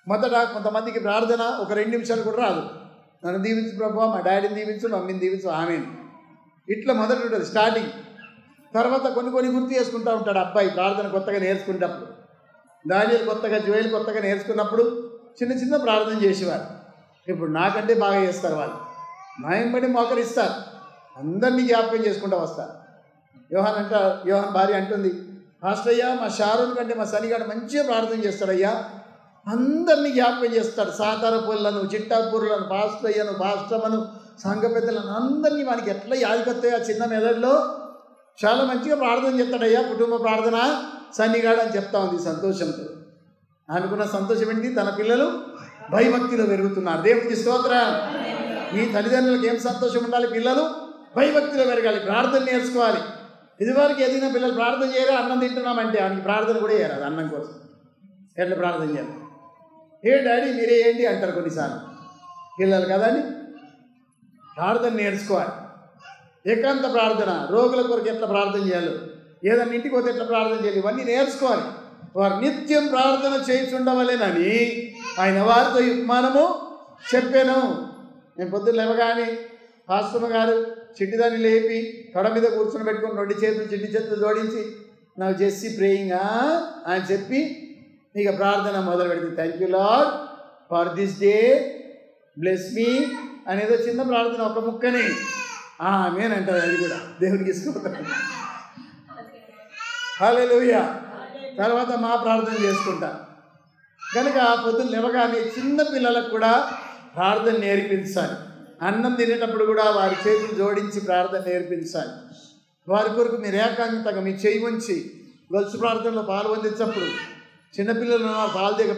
మొదట కొంతమందికి ప్రార్థన ఒక 2 నిమిషాలు కూడా రాదు. నన్ను దీవించు ప్రభువా, మా డాడీని దీవించు, మమ్మీని దీవించు, ఆమెను, ఇట్లా మొదట ఉంటుంది స్టార్టింగ్. తర్వాత కొన్ని గుర్తు చేసుకుంటూ ఉంటాడు అబ్బాయి ప్రార్థన కొత్తగా నేర్చుకునేటప్పుడు. దానియేలు కొత్తగా, జోయలు కొత్తగా నేర్చుకున్నప్పుడు చిన్న ప్రార్థన చేసేవారు. ఇప్పుడు నాకంటే బాగా చేస్తారు వాళ్ళు. మాయంబడి మోకరిస్తారు, అందరినీ జ్ఞాపకం చేసుకుంటూ వస్తారు. యోహాన్ భార్య అంటుంది, పాస్టర్ అయ్యా, మా షారూన్ కంటే మా సనిగాడు మంచిగా ప్రార్థన చేస్తాడయ్యా, అందరినీ జ్ఞాపకం చేస్తాడు. సాతారపుల్లను, చిట్టాపూర్లను, పాస్టర్ అయ్యను, పాస్టమను, సంఘ పెద్దలను అందరినీ మనకి ఎట్లా యాదికొస్తాయి ఆ చిన్న మెదడులో. చాలా మంచిగా ప్రార్థన చేస్తాడయ్యా, కుటుంబ ప్రార్థన సన్నిగాడు అని చెప్తా ఉంది సంతోషంతో. అనుకున్న సంతోషం ఏంటి? తన పిల్లలు భయభక్తిలో పెరుగుతున్నారు. దేవుడికి స్తోత్రం. మీ తల్లిదండ్రులకు ఏం సంతోషం ఉండాలి? పిల్లలు భయభక్తిలో పెరగాలి, ప్రార్థన నేర్చుకోవాలి. ఇదివరకు ఎదిగిన పిల్లలు ప్రార్థన చేయరా, అన్నం తింటున్నామంటే ఆయనకి ప్రార్థన కూడా చేయరాదు. అన్నం కోసం ఎట్లా ప్రార్థన చేయాలి? ఏ డాడీ మీరే ఏంటి అంటారు కొన్నిసార్లు పిల్లలు కదండి. ప్రార్థన నేర్చుకోవాలి, ఏకాంత ప్రార్థన, రోగుల కొరకు ఎట్లా ప్రార్థన చేయాలి, ఏదన్నా ఇంటికి పోతే ఎట్లా ప్రార్థన చేయాలి, ఇవన్నీ నేర్చుకోవాలి. వారు నిత్యం ప్రార్థన చేయించుండవలేనని ఆయన వారితో ఉపమానము చెప్పాను. నేను పొద్దున్న లేవగానే పాస్టమ్మ గారు చిట్టిదాన్ని లేపి తొడ మీద కూర్చొని పెట్టుకుని 2 చేతులు చిట్టి చేతులు జోడించి నాకు చేసి ప్రేయింగ్ అని చెప్పి ఇక ప్రార్థన మొదలు పెడితే, thank you lord for this day, bless me అనేదో చిన్న ప్రార్థన, ఒక ముక్కని ఆమేన్ అంటారు. అది కూడా దేవునికి స్తోత్రం, హల్లెలూయా. తర్వాత మా ప్రార్థన చేసుకుంటా. కనుక పొద్దున్న లేవగానే చిన్న పిల్లలకు కూడా ప్రార్థన నేర్పించాలి. అన్నం తినేటప్పుడు కూడా వారి చేతులు జోడించి ప్రార్థన నేర్పించాలి. వారి కొరకు మీరు ఏకాంతంగా మీ చేయి ఉంచి గొలుసు ప్రార్థనలో పాల్పొందించినప్పుడు చిన్నపిల్లలు పాల దగ్గర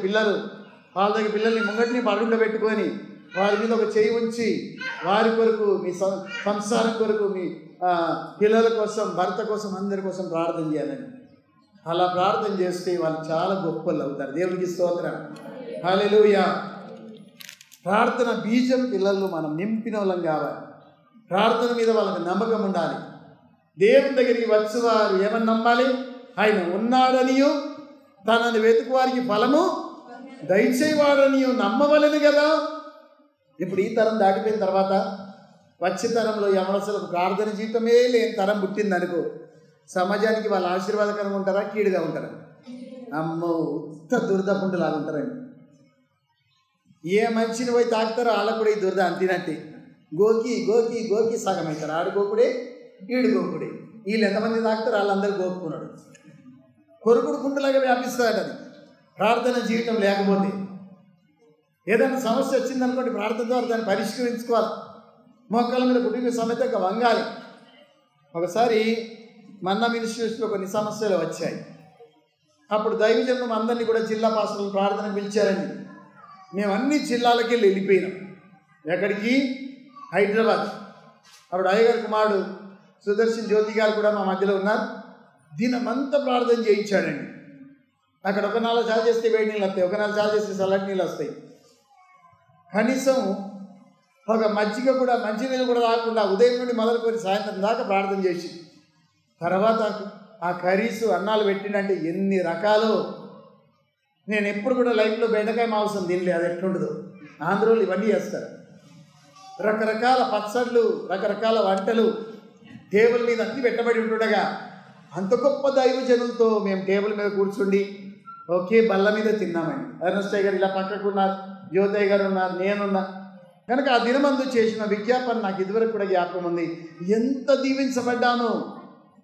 పిల్లల్ని ముంగటిని పడుండ పెట్టుకొని వారి మీద ఒక చేయి ఉంచి వారి కొరకు, మీ సంసారం కొరకు, మీ పిల్లల కోసం, భర్త కోసం, అందరి కోసం ప్రార్థన చేయాలని. అలా ప్రార్థన చేస్తే వాళ్ళు చాలా గొప్పలు అవుతారు. దేవునికి స్తోత్రం, హల్లెలూయా. ప్రార్థన బీజం పిల్లలు మనం నింపిన వాళ్ళం కావాలి. ప్రార్థన మీద వాళ్ళకి నమ్మకం ఉండాలి. దేవుని దగ్గరికి వచ్చేవారు ఏమని నమ్మాలి? ఆయన ఉన్నాడనియు తనని వెతుకు వారికి ఫలము దయచేవాడనియు నమ్మవలెను కదా. ఇప్పుడు ఈ తరం దాటిపోయిన తర్వాత వచ్చే తరంలో యవనస్తులకు ప్రార్థన జీవితమే లేని తరం పుట్టిందనుకో, సమాజానికి వాళ్ళు ఆశీర్వాదకరంగా ఉంటారా, కీడుగా ఉంటారా? అమ్మో, ఉత్త దురదపుండులాగా ఉంటారండి. ఏ మనిషిని పోయి తాకుతారో వాళ్ళకు కూడా ఈ దురద అంతినట్టే. గోకి గోకి గోకి సగం అవుతారు. ఆడు గోకుడే, ఈడు గోకుడే. వీళ్ళు ఎంతమంది తాకుతారో వాళ్ళందరూ గోకున్నాడు. కొరుకుడు కుండలాగా వ్యాపిస్తాడు అది ప్రార్థన జీవితం లేకపోతే. ఏదైనా సమస్య వచ్చిందనుకోండి, ప్రార్థన ద్వారా దాన్ని పరిష్కరించుకోవాలి. మోకాళ్ళ మీద కుటుంబ సమేతంగా వంగాలి. ఒకసారి మన్నా మినిస్ట్రీస్లో కొన్ని సమస్యలు వచ్చాయి. అప్పుడు దైవజనం అందరినీ కూడా జిల్లా పాస్టర్లు ప్రార్థన పిలిచారండి. మేము అన్ని జిల్లాలకి వెళ్ళిపోయినాం. ఎక్కడికి? హైదరాబాద్. అప్పుడు అయ్యగారి కుమారుడు సుదర్శన్ జ్యోతి గారు కూడా మా మధ్యలో ఉన్నారు. దినమంతా ప్రార్థన చేయించాడండి. అక్కడ ఒక 4 చాలు చేస్తే వేడి నీళ్ళు వస్తాయి, ఒక 4 చాలు చేస్తే చల్లటి నీళ్ళు వస్తాయి. కనీసం ఒక మంచినీళ్ళు కూడా రాకుండా ఉదయం నుండి మొదలుకొని సాయంత్రం దాకా ప్రార్థన చేసి తర్వాత ఆ కర్రీసు అన్నాలు పెట్టిండంటే ఎన్ని రకాలు. నేను ఎప్పుడు కూడా లైఫ్లో బెండకాయ మాంసం తినలే, అది ఎట్లుండదు. ఆంధ్రోళ్ళు ఇవన్నీ చేస్తారు. రకరకాల పచ్చళ్ళు, రకరకాల వంటలు టేబుల్ మీద అన్ని పెట్టబడి ఉంటుండగా అంత గొప్ప దైవజనులతో మేము టేబుల్ మీద కూర్చుండి ఒకే బల్ల మీద తిన్నామండి. అరుణశ్రీ గారు ఇలా పక్కకు ఉన్నారు, జ్యోతయ్య గారు ఉన్నారు, నేనున్నా. కనుక ఆ దినమందు చేసిన విజ్ఞాపన నాకు ఇదివరకు కూడా జ్ఞాపకం ఉంది. ఎంత దీవించబడ్డాను.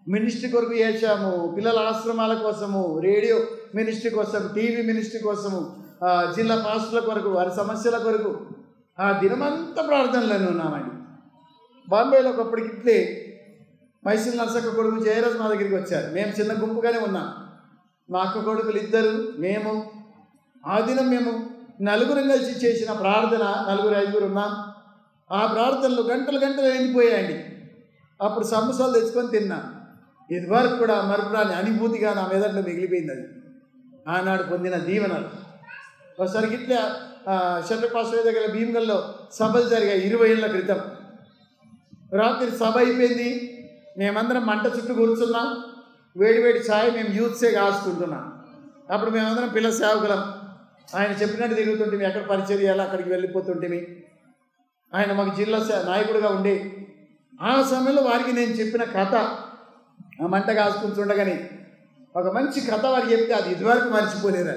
మినిస్ట్రీ కొరకు చేశాము, పిల్లల ఆశ్రమాల కోసము, రేడియో మినిస్ట్రీ కోసం, టీవీ మినిస్ట్రీ కోసము, జిల్లా పాస్టర్ల కొరకు, వారి సమస్యల కొరకు ఆ దినమంతా ప్రార్థనలోనే ఉన్నామండి. బాంబేలో ఒకప్పటికి ఇట్లే మైసూర్ నర్సక్క కొడుకు జయరాజ్ మా దగ్గరికి వచ్చారు. మేము చిన్న గుంపుగానే ఉన్నాం. మా అక్క కొడుకులు ఇద్దరు, మేము. ఆ దినం మేము నలుగురం కలిసి చేసిన ప్రార్థన, 4-5 ఉన్నాం. ఆ ప్రార్థనలు గంటలు వెళ్ళిపోయాయండి. అప్పుడు సమోసాలు తెచ్చుకొని తిన్నాం. ఇదివరకు కూడా మరుపురాని అనుభూతిగా నా మెదడులో మిగిలిపోయింది. అది ఆనాడు పొందిన దీవెనలు. ఒకసారి ఇట్లా షట్రపాశ్వ దగ్గర భీమగల్లో సభలు జరిగాయి 20 ఏళ్ళ క్రితం. రాత్రి సభ అయిపోయింది, మేమందరం మంట చుట్టూ కూర్చున్నాం. వేడివేడి ఛాయ్ మేము యూత్సే కాసుకుంటున్నాం. అప్పుడు మేమందరం పిల్ల సేవకులం. ఆయన చెప్పినట్టు తిరుగుతుంటే ఎక్కడ పరిచయం చేయాలో అక్కడికి వెళ్ళిపోతుంటే ఆయన మాకు జిల్లా నాయకుడిగా ఉండే. ఆ సమయంలో వారికి నేను చెప్పిన కథ, ఆ మంట కాసుకుంటుండగానే ఒక మంచి కథ వారికి చెప్తే అది ఇదివరకు మర్చిపోలేరు.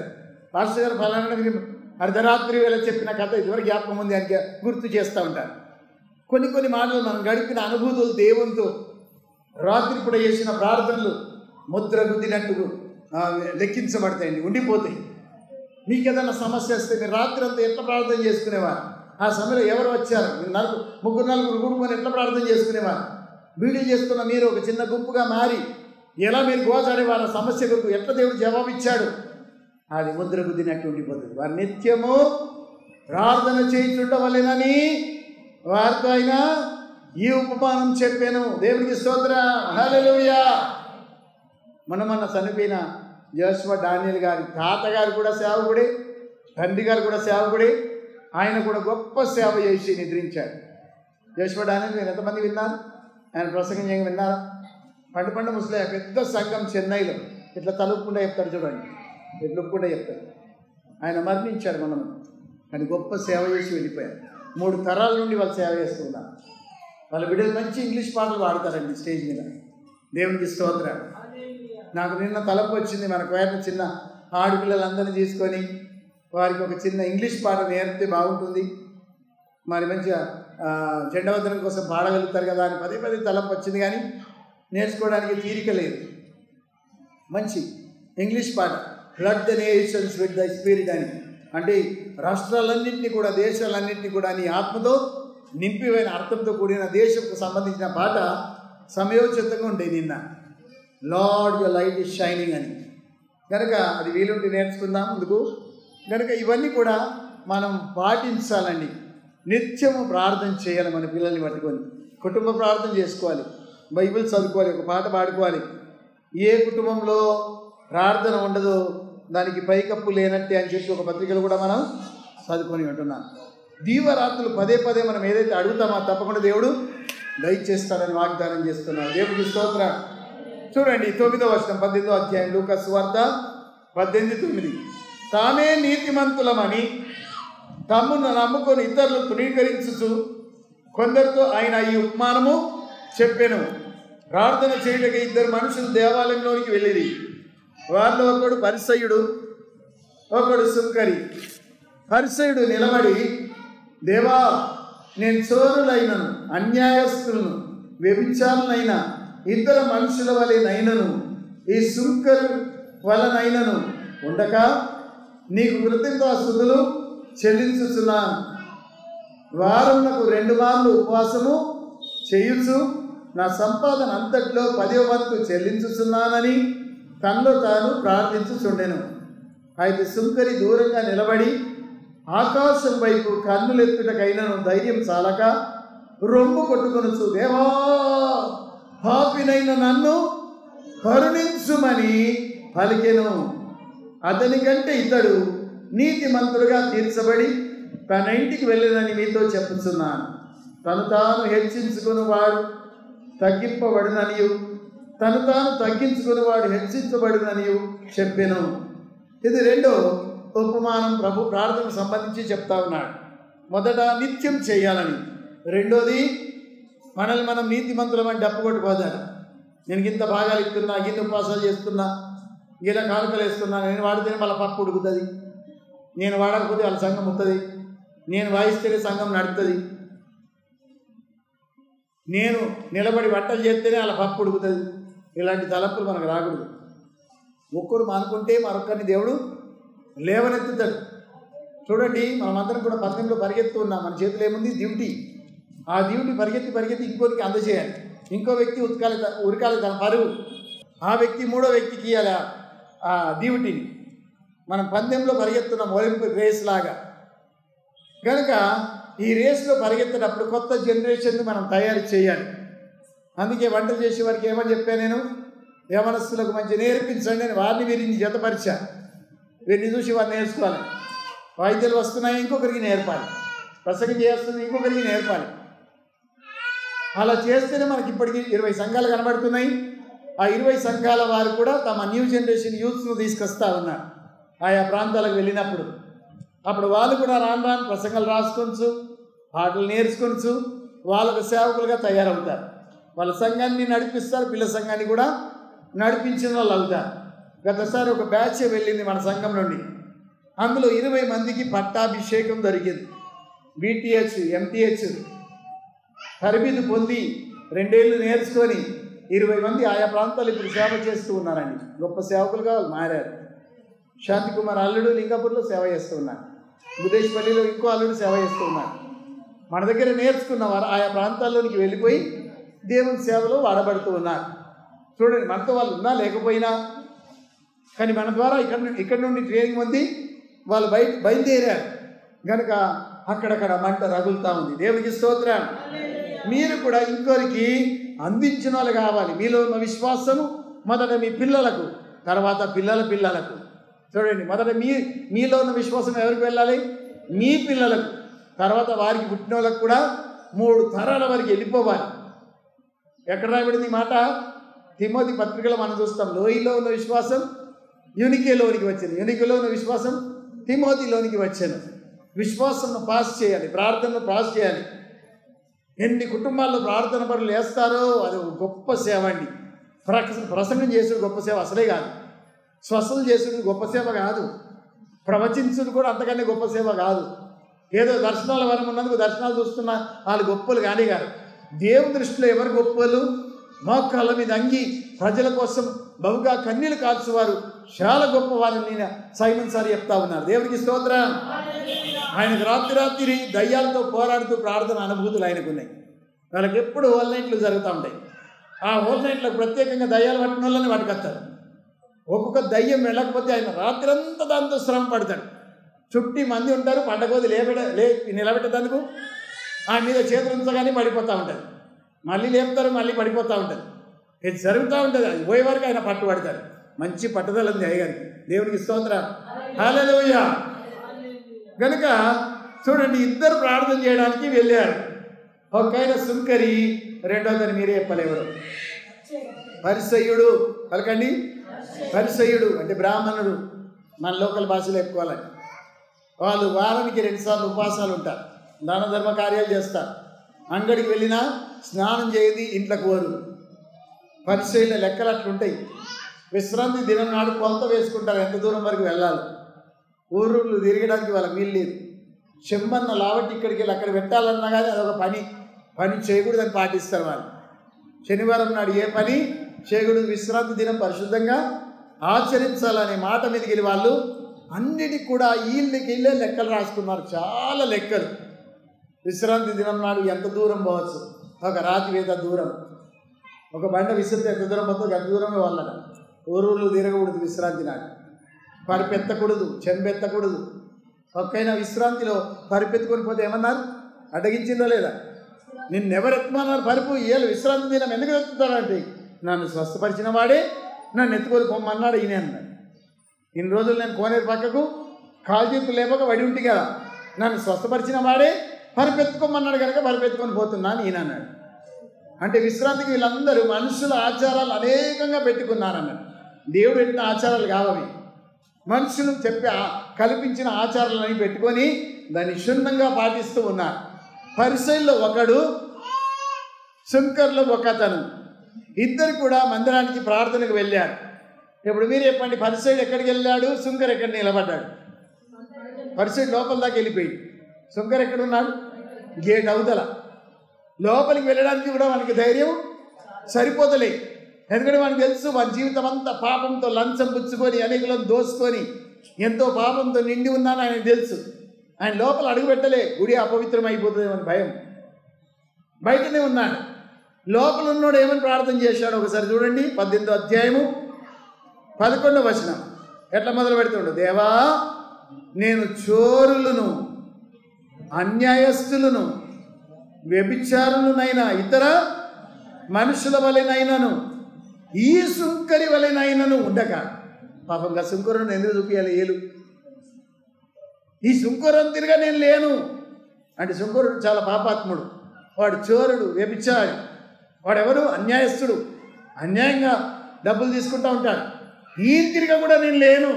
పాస్టర్ గారు ఫలానా అర్ధరాత్రి వేళ చెప్పిన కథ ఇదివరకు జ్ఞాపకం ఉంది అని గుర్తు చేస్తూ ఉంటారు. కొన్ని మాటలు మనం గడిపిన అనుభూతులు దేవునితో రాత్రి కూడా చేసిన ప్రార్థనలు ముద్ర గుద్దినట్టు లెక్కించబడతాయండి, ఉండిపోతాయి. మీకు ఏదైనా సమస్య వస్తే మీరు రాత్రి అంతా ఎట్లా ప్రార్థన చేసుకునేవారు? ఆ సమయంలో ఎవరు వచ్చారు? ముగ్గురు నలుగురు కూడుకొని ఎట్లా ప్రార్థన చేసుకునేవారు? వీడియో చేస్తున్న మీరు ఒక చిన్న గుంపుగా మారి ఎలా మీరు గోచాడేవారు? సమస్య కొరకు ఎట్లా దేవుడు జవాబు ఇచ్చాడు? అది ముద్ర గుద్దినట్టు ఉండిపోతుంది. వారు నిత్యము ప్రార్థన చేయించుండవలెనని వారితో ఆయన ఈ ఉపమానం చెప్పాను. దేవుడికి స్తోత్రం, హల్లెలూయా. మొన్న చనిపోయిన జోషువా డానియల్ గారి తాతగారు కూడా సేవకుడే, తండ్రి గారు కూడా సేవకుడే. ఆయన కూడా గొప్ప సేవ చేసి నిద్రించాడు. జోషువా డానియల్ మీరు ఎంతమంది విన్నారు? ఆయన ప్రసంగం చేయగా విన్నారా? పండు ముసలయ్య పెద్ద సంఘం చెన్నైలో ఇట్లా తలుపుకుండా చెప్తాడు చూడండి, ఎట్లుప్పుకుండా చెప్తాడు. ఆయన మరణించాడు మనం, కానీ గొప్ప సేవ చేసి వెళ్ళిపోయారు. 3 తరాల నుండి వాళ్ళు సేవ చేస్తున్నారు. వాళ్ళ బిడ్డలు మంచి ఇంగ్లీష్ పాటలు పాడతారండి స్టేజ్ మీద. దేవునికి స్తోత్రాలు. నాకు నిన్న తలపు వచ్చింది, మన కోయట చిన్న ఆడపిల్లలందరినీ తీసుకొని వారికి ఒక చిన్న ఇంగ్లీష్ పాట నేర్పితే బాగుంటుంది. మరి మంచిగా జెండవదనం కోసం పాడగలుగుతారు కదా అని పదే తలపు వచ్చింది, కానీ నేర్చుకోవడానికి తీరిక లేదు. మంచి ఇంగ్లీష్ పాట, flood the nations with the spirit అని. అంటే రాష్ట్రాలన్నింటినీ కూడా, దేశాలన్నింటినీ కూడా నీ ఆత్మతో నింపివైన అర్థంతో కూడిన దేశంకు సంబంధించిన పాట సమయోచితంగా ఉండే నిన్న. Lord your light is shining అని. కనుక అది వీలుంటే నేర్చుకుందాం ముందుకు. కనుక ఇవన్నీ కూడా మనం పాటించాలండి. నిత్యము ప్రార్థన చేయాలి. మన పిల్లల్ని పట్టుకొని కుటుంబ ప్రార్థన చేసుకోవాలి, బైబిల్ చదువుకోవాలి, ఒక పాట పాడుకోవాలి. ఏ కుటుంబంలో ప్రార్థన ఉండదో దానికి పైకప్పు లేనట్టే అని చెప్పి ఒక పత్రికలు కూడా మనం చదువుకొని ఉంటున్నాం. దీవరాత్రులు పదే మనం ఏదైతే అడుగుతామో తప్పకుండా దేవుడు దయచేస్తాడని వాగ్దానం చేస్తున్నాడు. దేవుడికి స్తోత్రం. చూడండి 9వ వచనం 18వ అధ్యాయం లూకా సువార్త 18:9. తామే నీతిమంతులమని తమ్మును నమ్ముకొని ఇతరులు తృణీకరించుచు కొందరితో ఆయన ఈ ఉపమానము చెప్పెను. ప్రార్థన చేయడానికి 2 మనుషులు దేవాలయంలోనికి వెళ్ళిరి. వారిలో ఒకడు పరిసయ్యుడు, ఒకడు సుంకరి. పరిసయ్యుడు నిలబడి, దేవా, నేను చోరులైనను, అన్యాయస్తులను, వ్యభిచారులైన 2 మనుషుల వలెనైనను ఈ సుంకరు వలనైనను ఉండక నీకు కృతజ్ఞతాస్తుతులు చెల్లించుచున్నాను. వారమునకు 2 మార్లు ఉపవాసము చేయుచు నా సంపాదన అంతట్లో 10వ వంతు చెల్లించుచున్నానని తనలో తాను ప్రార్థించుచుండెను. అయితే సుంకరి దూరంగా నిలబడి ఆకాశం వైపు కన్నులెత్తుటకైనను ధైర్యం చాలక రొమ్ము కొట్టుకొనుచు, దేవా, పాపినైన నన్ను కరుణించుమని పలికెను. అతని కంటే ఇతడు నీతిమంతుడుగా తీర్చబడి తన ఇంటికి వెళ్ళినని మీతో చెప్పుచున్నాను. తను తాను హెచ్చించుకుని వాడు తగ్గింపబడుననియు, తను తాను తగ్గించుకుని వాడు హెచ్చించబడుననియు చెప్పెను. ఇది 2వ ఉపమానం ప్రభు ప్రార్థనకు సంబంధించి చెప్తా ఉన్నాడు. మొదట నిత్యం చేయాలని, 2వది మనల్ని మనం నీతిమంతులమని డప్పు కొట్టుకోదాలి. నేను ఇంత భాగాలు ఇస్తున్నా, గింత ఉపవాసాలు చేస్తున్నా, ఇలా కానుకలు వేస్తున్నా, నేను వాడితేనే వాళ్ళ పప్పు ఉడుకుతుంది, నేను వాడకపోతే వాళ్ళ సంఘం ఉంటుంది, నేను వాయిస్తేనే సంఘం నడుస్తుంది, నేను నిలబడి వంటలు చేస్తేనే వాళ్ళ పప్పు ఉడుకుతుంది. ఇలాంటి తలంపులు మనకు రాకూడదు. ఒక్కరు మానుకుంటే మరొకరిని దేవుడు లేవనెత్తుతాడు. చూడండి, మనమందరం కూడా పథకంలో పరిగెత్తు ఉన్నాం. మన చేతిలో ఏముంది? డ్యూటీ. ఆ డ్యూటీ పరిగెత్తి ఇంకోరికి అందజేయాలి. ఇంకో వ్యక్తి ఉరకాలి తన పరువు. ఆ వ్యక్తి మూడో వ్యక్తికి ఇవ్వాలి ఆ డ్యూటీని. మనం పందెంలో పరిగెత్తున్నాం, ఒలింపిక్ రేస్ లాగా. కనుక ఈ రేస్లో పరిగెత్తేటప్పుడు కొత్త జనరేషన్ని మనం తయారు చేయాలి. అందుకే వంటలు చేసే వారికి ఏమని చెప్పాను నేను? యవనస్తులకు మంచి నేర్పించండి అని వారిని వీరిని జతపరిచా. వీరిని చూసి వారిని నేర్చుకోవాలి. వాయిద్యాలు వస్తున్నాయి, ఇంకొకరికి నేర్పాలి. ప్రసంగం చేస్తుంది, ఇంకొకరికి నేర్పాలి. అలా చేస్తేనే మనకి ఇప్పటికీ 20 సంఘాలు కనబడుతున్నాయి. ఆ 20 సంఘాల వారు కూడా తమ న్యూ జనరేషన్ యూత్స్ను తీసుకొస్తా ఉన్నారు. ఆయా ప్రాంతాలకు వెళ్ళినప్పుడు అప్పుడు వాళ్ళు కూడా రాను రాను ప్రసంగాలు రాసుకోవచ్చు, పాటలు నేర్చుకోవచ్చు, వాళ్ళకు సేవకులుగా తయారవుతారు. వాళ్ళ సంఘాన్ని నడిపిస్తారు, పిల్ల సంఘాన్ని కూడా నడిపించిన వాళ్ళు అవుతారు. గతసారి ఒక బ్యాచ్ వెళ్ళింది మన సంఘం నుండి. అందులో 20 మందికి పట్టాభిషేకం దొరికింది. BTH, MTH తరబిదు పొంది 2 ఏళ్ళు నేర్చుకొని 20 మంది ఆయా ప్రాంతాలు ఇప్పుడు సేవ చేస్తూ ఉన్నారండి. గొప్ప సేవకులుగా వాళ్ళు మారారు. శాంతికుమార్ అల్లుడు లింగాపూర్లో సేవ చేస్తూ ఉన్నారు. బుదేశ్పల్లిలో ఇంకో అల్లుడు సేవ చేస్తూ ఉన్నారు. మన దగ్గర నేర్చుకున్న వారు ఆయా ప్రాంతాల్లోనికి వెళ్ళిపోయి దేవుని సేవలో వాడబడుతూ ఉన్నారు. చూడండి, మనతో వాళ్ళు ఉన్నా లేకపోయినా కానీ మన ద్వారా ఇక్కడ నుండి ట్రైనింగ్ పొంది వాళ్ళు బయలుదేరారు. కనుక అక్కడక్కడ మంట రగులుతూ ఉంది. దేవునికి స్తోత్రం. మీరు కూడా ఇంకొకరికి అందించిన వాళ్ళు కావాలి. మీలో ఉన్న విశ్వాసము మొదట మీ పిల్లలకు, తర్వాత పిల్లలకు. చూడండి, మొదట మీలో ఉన్న విశ్వాసం ఎవరికి వెళ్ళాలి? మీ పిల్లలకు, తర్వాత వారికి పుట్టిన వాళ్ళకు కూడా 3 తరాల వరకు వెళ్ళిపోవాలి. ఎక్కడ రాయబడింది ఈ మాట? తిమోతి పత్రికలో మనం చూస్తాం. లోయలో ఉన్న విశ్వాసం యూనికేలోనికి వచ్చింది, యూనికేలో ఉన్న విశ్వాసం తిమోతిలోనికి వచ్చాను. విశ్వాసంను పాస్ చేయాలి, ప్రార్థనను పాస్ చేయాలి. ఎన్ని కుటుంబాల్లో ప్రార్థన పనులు వేస్తారో అది ఒక గొప్ప సేవ అండి. ప్రసంగం చేసుడు గొప్ప సేవ అసలే కాదు. స్వస్థలు చేసుడు గొప్ప సేవ కాదు. ప్రవచించుడు కూడా అంతకన్నా గొప్ప సేవ కాదు. ఏదో దర్శనాల వరం ఉన్నందుకు దర్శనాలు చూస్తున్న వాళ్ళు గొప్పలు కానీ కాదు. దేవుని దృష్టిలో ఎవరు గొప్పలు? మోకాళ్ళ మీద అంగి ప్రజల కోసం బహుగా కన్నీళ్లు కార్చువారు చాలా గొప్పవారని నేను సైమన్ సార్ చెప్తా ఉన్నారు. దేవుడికి స్తోత్రం. ఆయనకు రాత్రి దయ్యాలతో పోరాడుతూ ప్రార్థన అనుభూతులు ఆయనకున్నాయి. వాళ్ళకి ఎప్పుడు హోల్ నైట్లు జరుగుతూ ఉంటాయి. ఆ హోల్ నైట్లో ప్రత్యేకంగా దయ్యాలు పట్టిన వాళ్ళని పట్టుకొస్తారు. ఒక్కొక్క దయ్యం వెళ్ళకపోతే ఆయన రాత్రంతా దాంతో శ్రమ పడతాడు. చుట్టి మంది ఉంటారు, పండగోది నిలబెట్టేందుకు ఆ మీద చేతులు ఉంచగానే పడిపోతూ ఉంటుంది. మళ్ళీ లేపుతారు, మళ్ళీ పడిపోతూ ఉంటుంది. ఇది జరుగుతూ ఉంటుంది. అది పోయే వరకు ఆయన పట్టుబడతారు. మంచి పట్టుదల ఉంది అయ్యగారికి. దేవునికి స్తోత్రం. హల్లెలూయా. కనుక చూడండి, ఇద్దరు ప్రార్థన చేయడానికి వెళ్ళారు. ఒక ఆయన సుంకరి, రెండోదని మీరే చెప్పలేవరు. పరిసయ్యుడు. పలకండి. పరిసయ్యుడు అంటే బ్రాహ్మణుడు. మన లోకల్ భాషలో చెప్పుకోవాలని. వాళ్ళు వారానికి 2 సార్లు ఉపవాసాలు ఉంటారు, దాన ధర్మ కార్యాలు చేస్తారు. అంగడికి వెళ్ళినా స్నానం చేయది, ఇంట్లోకి పోరు. పరిసయ్యుల లెక్కలు అట్లుంటాయి. విశ్రాంతి దినం నాడు కొలత వేసుకుంటారు, ఎంత దూరం వరకు వెళ్ళాలి. ఊరుళ్ళు తిరగడానికి వాళ్ళకి వీలు లేదు. చెమ్మన్న లావట్టి ఇక్కడికి వెళ్ళి అక్కడ పెట్టాలన్నా కానీ అదొక పని చేయకూడదని పాటిస్తారు వాళ్ళు. శనివారం నాడు ఏ పని చేయకూడదు, విశ్రాంతి దినం పరిశుద్ధంగా ఆచరించాలనే మాట మీదకి వెళ్ళి వాళ్ళు అన్నిటికి కూడా వీళ్ళే లెక్కలు రాసుకున్నారు. చాలా లెక్కలు. విశ్రాంతి దినం నాడు ఎంత దూరం పోవచ్చు, ఒక రాతి వేద దూరం. ఒక బండ విసిరితే ఎంత దూరం పోతుందో అంత దూరమే వాళ్ళట. ఊరుళ్ళు తిరగకూడదు విశ్రాంతి నాడు. పరిపెత్తకూడదు, చెంబెత్తకూడదు. ఒక్కైనా విశ్రాంతిలో పరిపెత్తుకొని పోతే ఏమన్నారు? అడ్డగించిందో లేదా? నిన్నెవరు ఎత్తుమన్నారు? పరుపు ఏళ్ళు విశ్రాంతి దినం ఎందుకు ఎత్తుతారంటే, నన్ను స్వస్థపరిచిన వాడే నన్ను ఎత్తుకొని పొమ్మన్నాడు ఈయన అన్నాడు. ఇన్ని రోజులు నేను కోనేరు పక్కకు కాలు చేతులు లేపక వడి ఉంటి కదా, నన్ను స్వస్థపరిచిన వాడే పరిపెత్తుకోమన్నాడు కనుక పరిపెత్తుకొని పోతున్నాను ఈయన అన్నాడు. అంటే విశ్రాంతికి వీళ్ళందరూ మనుషుల ఆచారాలు అనేకంగా పెట్టుకున్నారన్నాడు. దేవుడు పెట్టిన ఆచారాలు కావవి, మనుషులు కల్పించిన ఆచారాలని పెట్టుకొని దాన్ని క్షుణ్ణంగా పాటిస్తూ ఉన్నారు. పరిసయ్యుల్లో ఒకడు, శంకర్లో ఒకతను. ఇద్దరు కూడా మందిరానికి ప్రార్థనకు వెళ్ళారు. ఇప్పుడు మీరు చెప్పండి, పరిసయుడు ఎక్కడికి వెళ్ళాడు, సుంకర్ ఎక్కడ నిలబడ్డాడు? పరిసయుడు లోపల దాకా వెళ్ళిపోయి, సుంకర్ ఎక్కడున్నాడు? గేట్ అవతల. లోపలికి వెళ్ళడానికి కూడా మనకి ధైర్యం సరిపోతలే. ఎందుకంటే మనకు తెలుసు మన జీవితం అంతా పాపంతో లంచం పుచ్చుకొని అనేకులను దోసుకొని ఎంతో పాపంతో నిండి ఉన్నాను ఆయనకు తెలుసు. ఆయన లోపల అడుగు పెట్టలే, గుడి అపవిత్రం అయిపోతుందేమని భయం. బయటనే ఉన్నాడు. లోపల ఉన్నోడు ఏమని ప్రార్థన చేశాడు ఒకసారి చూడండి. 18వ అధ్యాయము 11వ వచనం ఎట్లా మొదలు పెడుతుండో, దేవా నేను చోరులను, అన్యాయస్తులను, వ్యభిచారులనైనా, ఇతర మనుషుల వలెనైనను, ఈ సుంకరి వలెనైనను ఉండక. పాపంగా సుంకరుని ఎందుకు చూపించాలి? ఏలు ఈ సుంకరం తిరిగా నేను లేను అంటే, సుంకరుడు చాలా పాపాత్ముడు, వాడు చోరుడు, వ్యభిచారి, వాడెవరు? అన్యాయస్తుడు, అన్యాయంగా డబ్బులు తీసుకుంటూ ఉంటాడు. ఈ తిరిగా కూడా నేను లేను.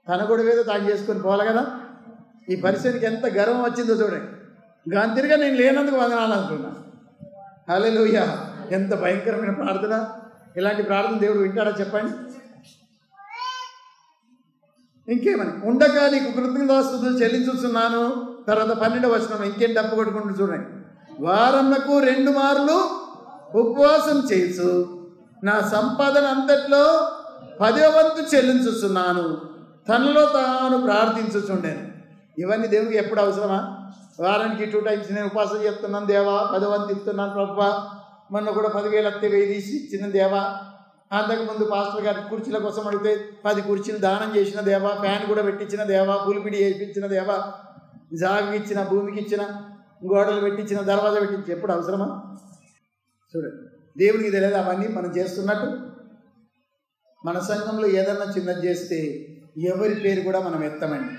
తన కూడా ఏదో తాను చేసుకొని పోవాలి కదా. ఈ పరిస్థితికి ఎంత గర్వం వచ్చిందో చూడండి. గాంతిరిగా నేను లేనందుకు వందనాలు అనుకున్నాను. హల్లెలూయా! ఎంత భయంకరమైన ప్రార్థన. ఇలాంటి ప్రార్థన దేవుడు వింటాడా చెప్పండి? ఇంకేమని, ఉండగా నీకు కృతజ్ఞతాస్తుతులు చెల్లించుతున్నాను. తర్వాత 12వ వచనం ఇంకేం డప్పు కొట్టుకుంటూ చూడండి. వారన్నకు 2 మార్లు ఉపవాసం చేసు, నా సంపాదన అంతట్లో 10వ వంతు చెల్లించుతున్నాను. తనలో తాను ప్రార్థించుచుండేను. ఇవన్నీ దేవుడికి ఎప్పుడు అవసరమా? వారానికి 2 టైమ్స్ నేను ఉపవాసం చేస్తున్నాను దేవా, 10వ వంతు ఇస్తున్నాను ప్రభువా. మొన్న కూడా 10,000 అత్తే 1000 తీసి ఇచ్చిన దేవా. అంతకుముందు పాస్టర్ గారి కుర్చీల కోసం అడిగితే 10 కుర్చీలు దానం చేసిన దేవా, ఫ్యాన్ కూడా పెట్టించిన దేవా, పూలిపిడి వేయించిన దేవా, జాగికి ఇచ్చిన, భూమికి ఇచ్చిన, గోడలు పెట్టించిన, దర్వాజా పెట్టించి. ఎప్పుడు అవసరమా? చూడండి, దేవుడికి తెలియదు అవన్నీ మనం చేస్తున్నట్టు. మన సంఘంలో ఏదన్నా చిన్నది చేస్తే ఎవరి పేరు కూడా మనం ఎత్తమండి.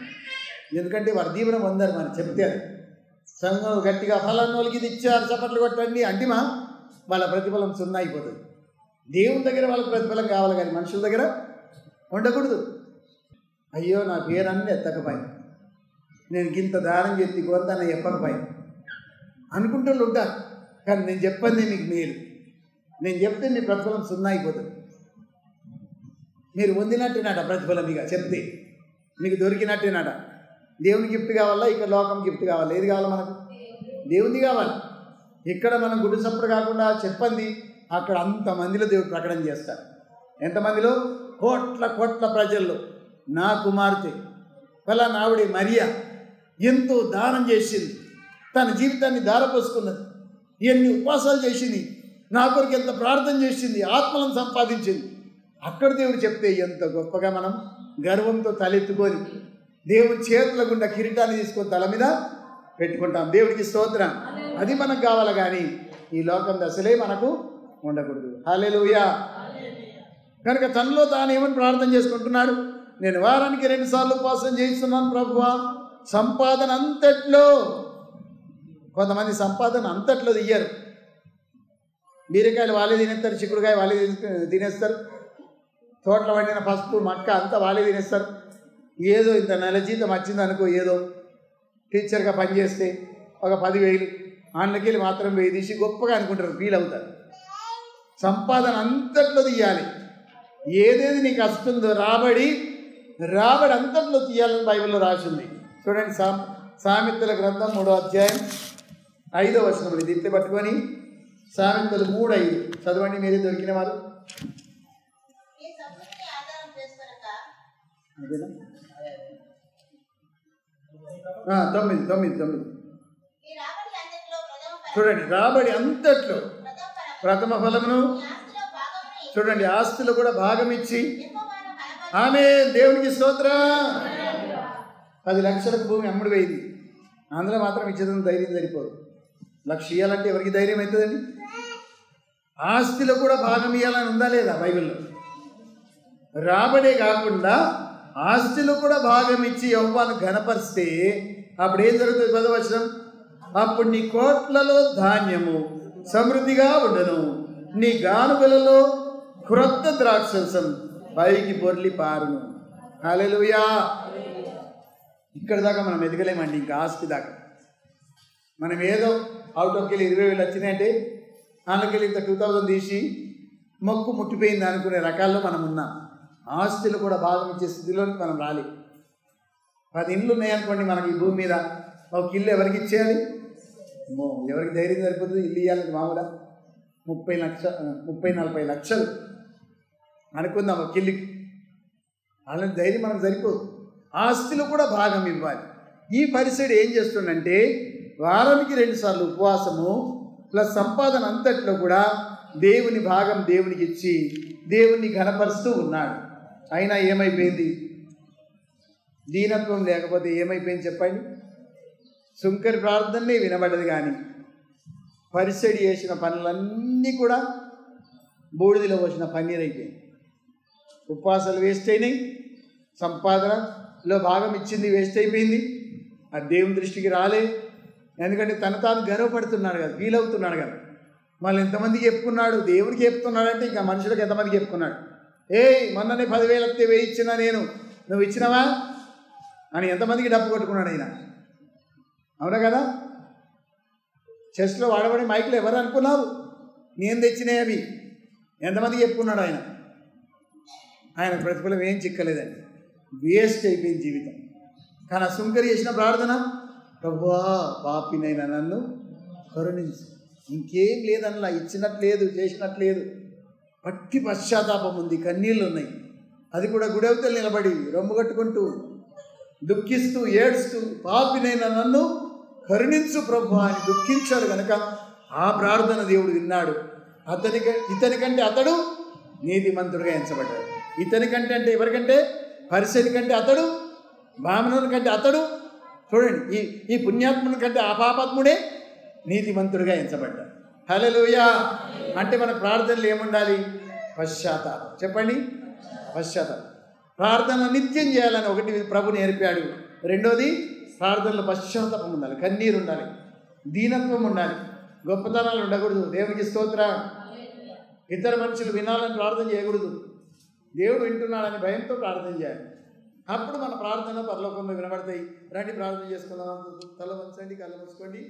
ఎందుకంటే వారి దీవెన పొందారు మనం చెప్తే. అది సంఘం గట్టిగా ఫలాన్నోళ్ళకి ఇది ఇచ్చారు చప్పట్లు కొట్టండి అంటిమా, వాళ్ళ ప్రతిఫలం 0 అయిపోతుంది. దేవుని దగ్గర వాళ్ళకి ప్రతిఫలం కావాలి, కానీ మనుషుల దగ్గర ఉండకూడదు. అయ్యో నా పేరన్నీ ఎత్తకపోయి, నేను ఇంత దానం చేసి కొంత చెప్పకపోయి అనుకుంటూ ఉంటారు. కానీ నేను చెప్పండి మీకు మేలు, నేను చెప్తే మీ ప్రతిఫలం 0 అయిపోతుంది. మీరు పొందినట్టేనాట ప్రతిఫలం. ఇక చెప్తే మీకు దొరికినట్టేనాట. దేవుని గిఫ్ట్ కావాలా, ఇక్కడ లోకం గిఫ్ట్ కావాలా? ఏది కావాలా మనకు? దేవునిది కావాలి. ఇక్కడ మనం గుడి సప్పుడు కాకుండా చెప్పండి, అక్కడ అంతమందిలో దేవుడు ప్రకటన చేస్తారు. ఎంతమందిలో? కోట్ల ప్రజల్లో నా కుమార్తె ఫలానా ఆవిడ మరియా ఎంతో దానం చేసింది, తన జీవితాన్ని దారపోసుకున్నది, ఎన్ని ఉపవాసాలు చేసింది, నా కొరకు ఎంత ప్రార్థన చేసింది, ఆత్మలను సంపాదించింది. అక్కడ దేవుడు చెప్తే ఎంత గొప్పగా మనం గర్వంతో తలెత్తుకొని దేవుని చేతుల గుండా కిరీటాన్ని తీసుకొని తల మీద పెట్టుకుంటాం. దేవుడికి స్తోత్రం. అది మనకు కావాలి, కానీ ఈ లోకం అసలే మనకు ఉండకూడదు. హల్లెలూయా! కనుక తనలో తాను ఏమని ప్రార్థన చేసుకుంటున్నాడు? నేను వారానికి 2 సార్లు ఉపవాసం చేస్తున్నాను ప్రభువా. సంపాదన అంతట్లో, కొంతమంది సంపాదన అంతట్లో తీయరు. బీరకాయలు వాళ్ళే తినేస్తారు, చిక్కుడుకాయ వాళ్ళే తినేస్తారు, తోటలో పండిన పసుపు మక్క అంతా వాళ్ళే తినేస్తారు. ఏదో ఇంత నెల జీతం వచ్చింది అనుకో, ఏదో టీచర్గా పనిచేస్తే ఒక 10,000 ఆళ్ళకెళ్ళి మాత్రం 1000 తీసి గొప్పగా అనుకుంటారు, ఫీల్ అవుతారు. సంపాదన అంతట్లో తీయాలి. ఏదేది నీకు వస్తుందో రాబడి అంతట్లో తీయాలని బైబిల్లో రాసింది. చూడండి, సామెతల గ్రంథం 3వ అధ్యాయం 5వ వచనం. దీన్ని పట్టుకొని సామెతలు 3:5 చదవండి, మీరే దొరికిన వారు. 9 చూడండి, రాబడి అంతట్లో ప్రథమ ఫలమును, చూడండి ఆస్తిలో కూడా భాగం ఇచ్చి, ఆమె దేవునికి స్తోత్రం. 10 లక్షలకు భూమి అమ్ముడు పోయింది, అందులో మాత్రం ఇచ్చేదని ధైర్యం సరిపోదు. 1,00,000 ఇవ్వాలంటే ఎవరికి ధైర్యం అవుతుందండి? ఆస్తిలో కూడా భాగం ఇవ్వాలని ఉందా లేదా బైబిల్లో? రాబడే కాకుండా ఆస్తిలో కూడా భాగం ఇచ్చి యెహోవాను ఘనపరిస్తే అప్పుడు ఏం జరుగుతుంది? 10వ వచనం, అప్పుడు నీ కోట్లలో ధాన్యము సమృద్ధిగా ఉండను, నీ గానుగలలో క్రొత్త ద్రాక్షరసం పైకి పొర్లి పారును. హల్లెలూయా! ఇక్కడ దాకా మనం ఎదగలేమండి, ఇంకా ఆస్తి దాకా. మనం ఏదో అవుట్ ఆఫ్ కెళ్ళి 20,000 వచ్చినాయంటే అందుకెళ్ళి ఇంత 2000 తీసి మొక్కు ముట్టిపోయింది అనుకునే రకాల్లో మనం ఉన్నాం. ఆస్తులు కూడా భాగం ఇచ్చే స్థితిలోకి మనం రాలి. 10 ఇండ్లు ఉన్నాయనుకోండి మనకి ఈ భూమి మీద, ఒక ఇల్లు ఎవరికి ఇచ్చేయాలి? ఎవరికి ధైర్యం సరిపోతుంది ఇల్లు ఇవ్వాలని? మామూలుగా 30-40 లక్షలు అనుకుందాం ఒక ఇల్లుకి. అలాంటి ధైర్యం మనకు సరిపోదు. ఆస్తులు కూడా భాగం ఇవ్వాలి. ఈ పరిసైడ్ ఏం చేస్తుండంటే వారానికి 2 సార్లు ఉపవాసము ప్లస్ సంపాదన అంతట్లో కూడా దేవుని భాగం దేవునికి ఇచ్చి దేవుణ్ణి ఘనపరుస్తూ ఉన్నాడు. అయినా ఏమైపోయింది? దీనత్వం లేకపోతే ఏమైపోయింది చెప్పండి? సుంకరి ప్రార్థనే వినబడ్డది, కానీ పరిసైడ్ చేసిన పనులన్నీ కూడా బూడిదలో వచ్చిన పన్నీర్ అయిపోయింది. ఉపవాసాలు వేస్ట్ అయినాయి, సంపాదనలో భాగం ఇచ్చింది వేస్ట్ అయిపోయింది. అది దేవుని దృష్టికి రాలే. ఎందుకంటే తాను గర్వపడుతున్నాడు కదా, ఫీల్ అవుతున్నాడు కదా. మళ్ళీ ఎంతమందికి చెప్పుకున్నాడు? దేవుడికి చెప్తున్నాడంటే ఇంకా మనుషులకు ఎంతమందికి చెప్పుకున్నాడు? మొన్ననే 10,000 వస్తే 1000 ఇచ్చినా నేను, నువ్వు ఇచ్చినావా అని ఎంతమందికి డబ్బు కొట్టుకున్నాడు ఆయన? అవునా కదా? చెస్లో వాడబడి మైకులు ఎవరు అనుకున్నావు? నేను తెచ్చినాయి అవి. ఎంతమందికి చెప్పుకున్నాడు ఆయన? ఆయన ప్రతిఫలం ఏం చిక్కలేదండి, వేస్ట్ అయిపోయింది జీవితం. కానీ ఆ సుంకరి చేసిన ప్రార్థన, ప్రభువా పాపినైనా నన్ను కరుణించు. ఇంకేం లేదనలా, ఇచ్చినట్లేదు, చేసినట్లేదు. పట్టి పశ్చాత్తాపం ఉంది, కన్నీళ్ళు ఉన్నాయి. అది కూడా గుడవతలు నిలబడి రొమ్ము కట్టుకుంటూ దుఃఖిస్తూ ఏడుస్తూ పాపినైనా నన్ను కరుణించు ప్రభువా అని దుఃఖించాడు కనుక ఆ ప్రార్థన దేవుడు విన్నాడు. ఇతనికంటే అతడు నీతిమంతుడిగా ఎంచబడ్డాడు. ఇతనికంటే అంటే ఎవరికంటే? పరిసరి కంటే అతడు, బ్రాహ్మణుని కంటే అతడు. చూడండి, ఈ పుణ్యాత్ముని కంటే ఆ పాపాత్ముడే నీతిమంతుడిగా ఎంచబడ్డాడు. హల్లెలూయా. అంటే మన ప్రార్థనలు ఏముండాలి? పశ్చాత్తాపం. చెప్పండి, పశ్చాత్తాపం. ప్రార్థన నిత్యం చేయాలని ఒకటి ప్రభు నేర్పాడు. రెండోది, ప్రార్థనలో పశ్చాత్తాపం ఉండాలి, కన్నీరు ఉండాలి, దీనత్వం ఉండాలి, గొప్పతనాలు ఉండకూడదు. దేవునికి స్తోత్ర. ఇతర మనుషులు వినాలని ప్రార్థన చేయకూడదు. దేవుడు వింటున్నాడని భయంతో ప్రార్థన చేయాలి. అప్పుడు మన ప్రార్థన పరలోకంలో వినబడతాయి. రండి ప్రార్థన చేసుకుందాం. తల వంచండి, కళ్ళు మూసుకోండి.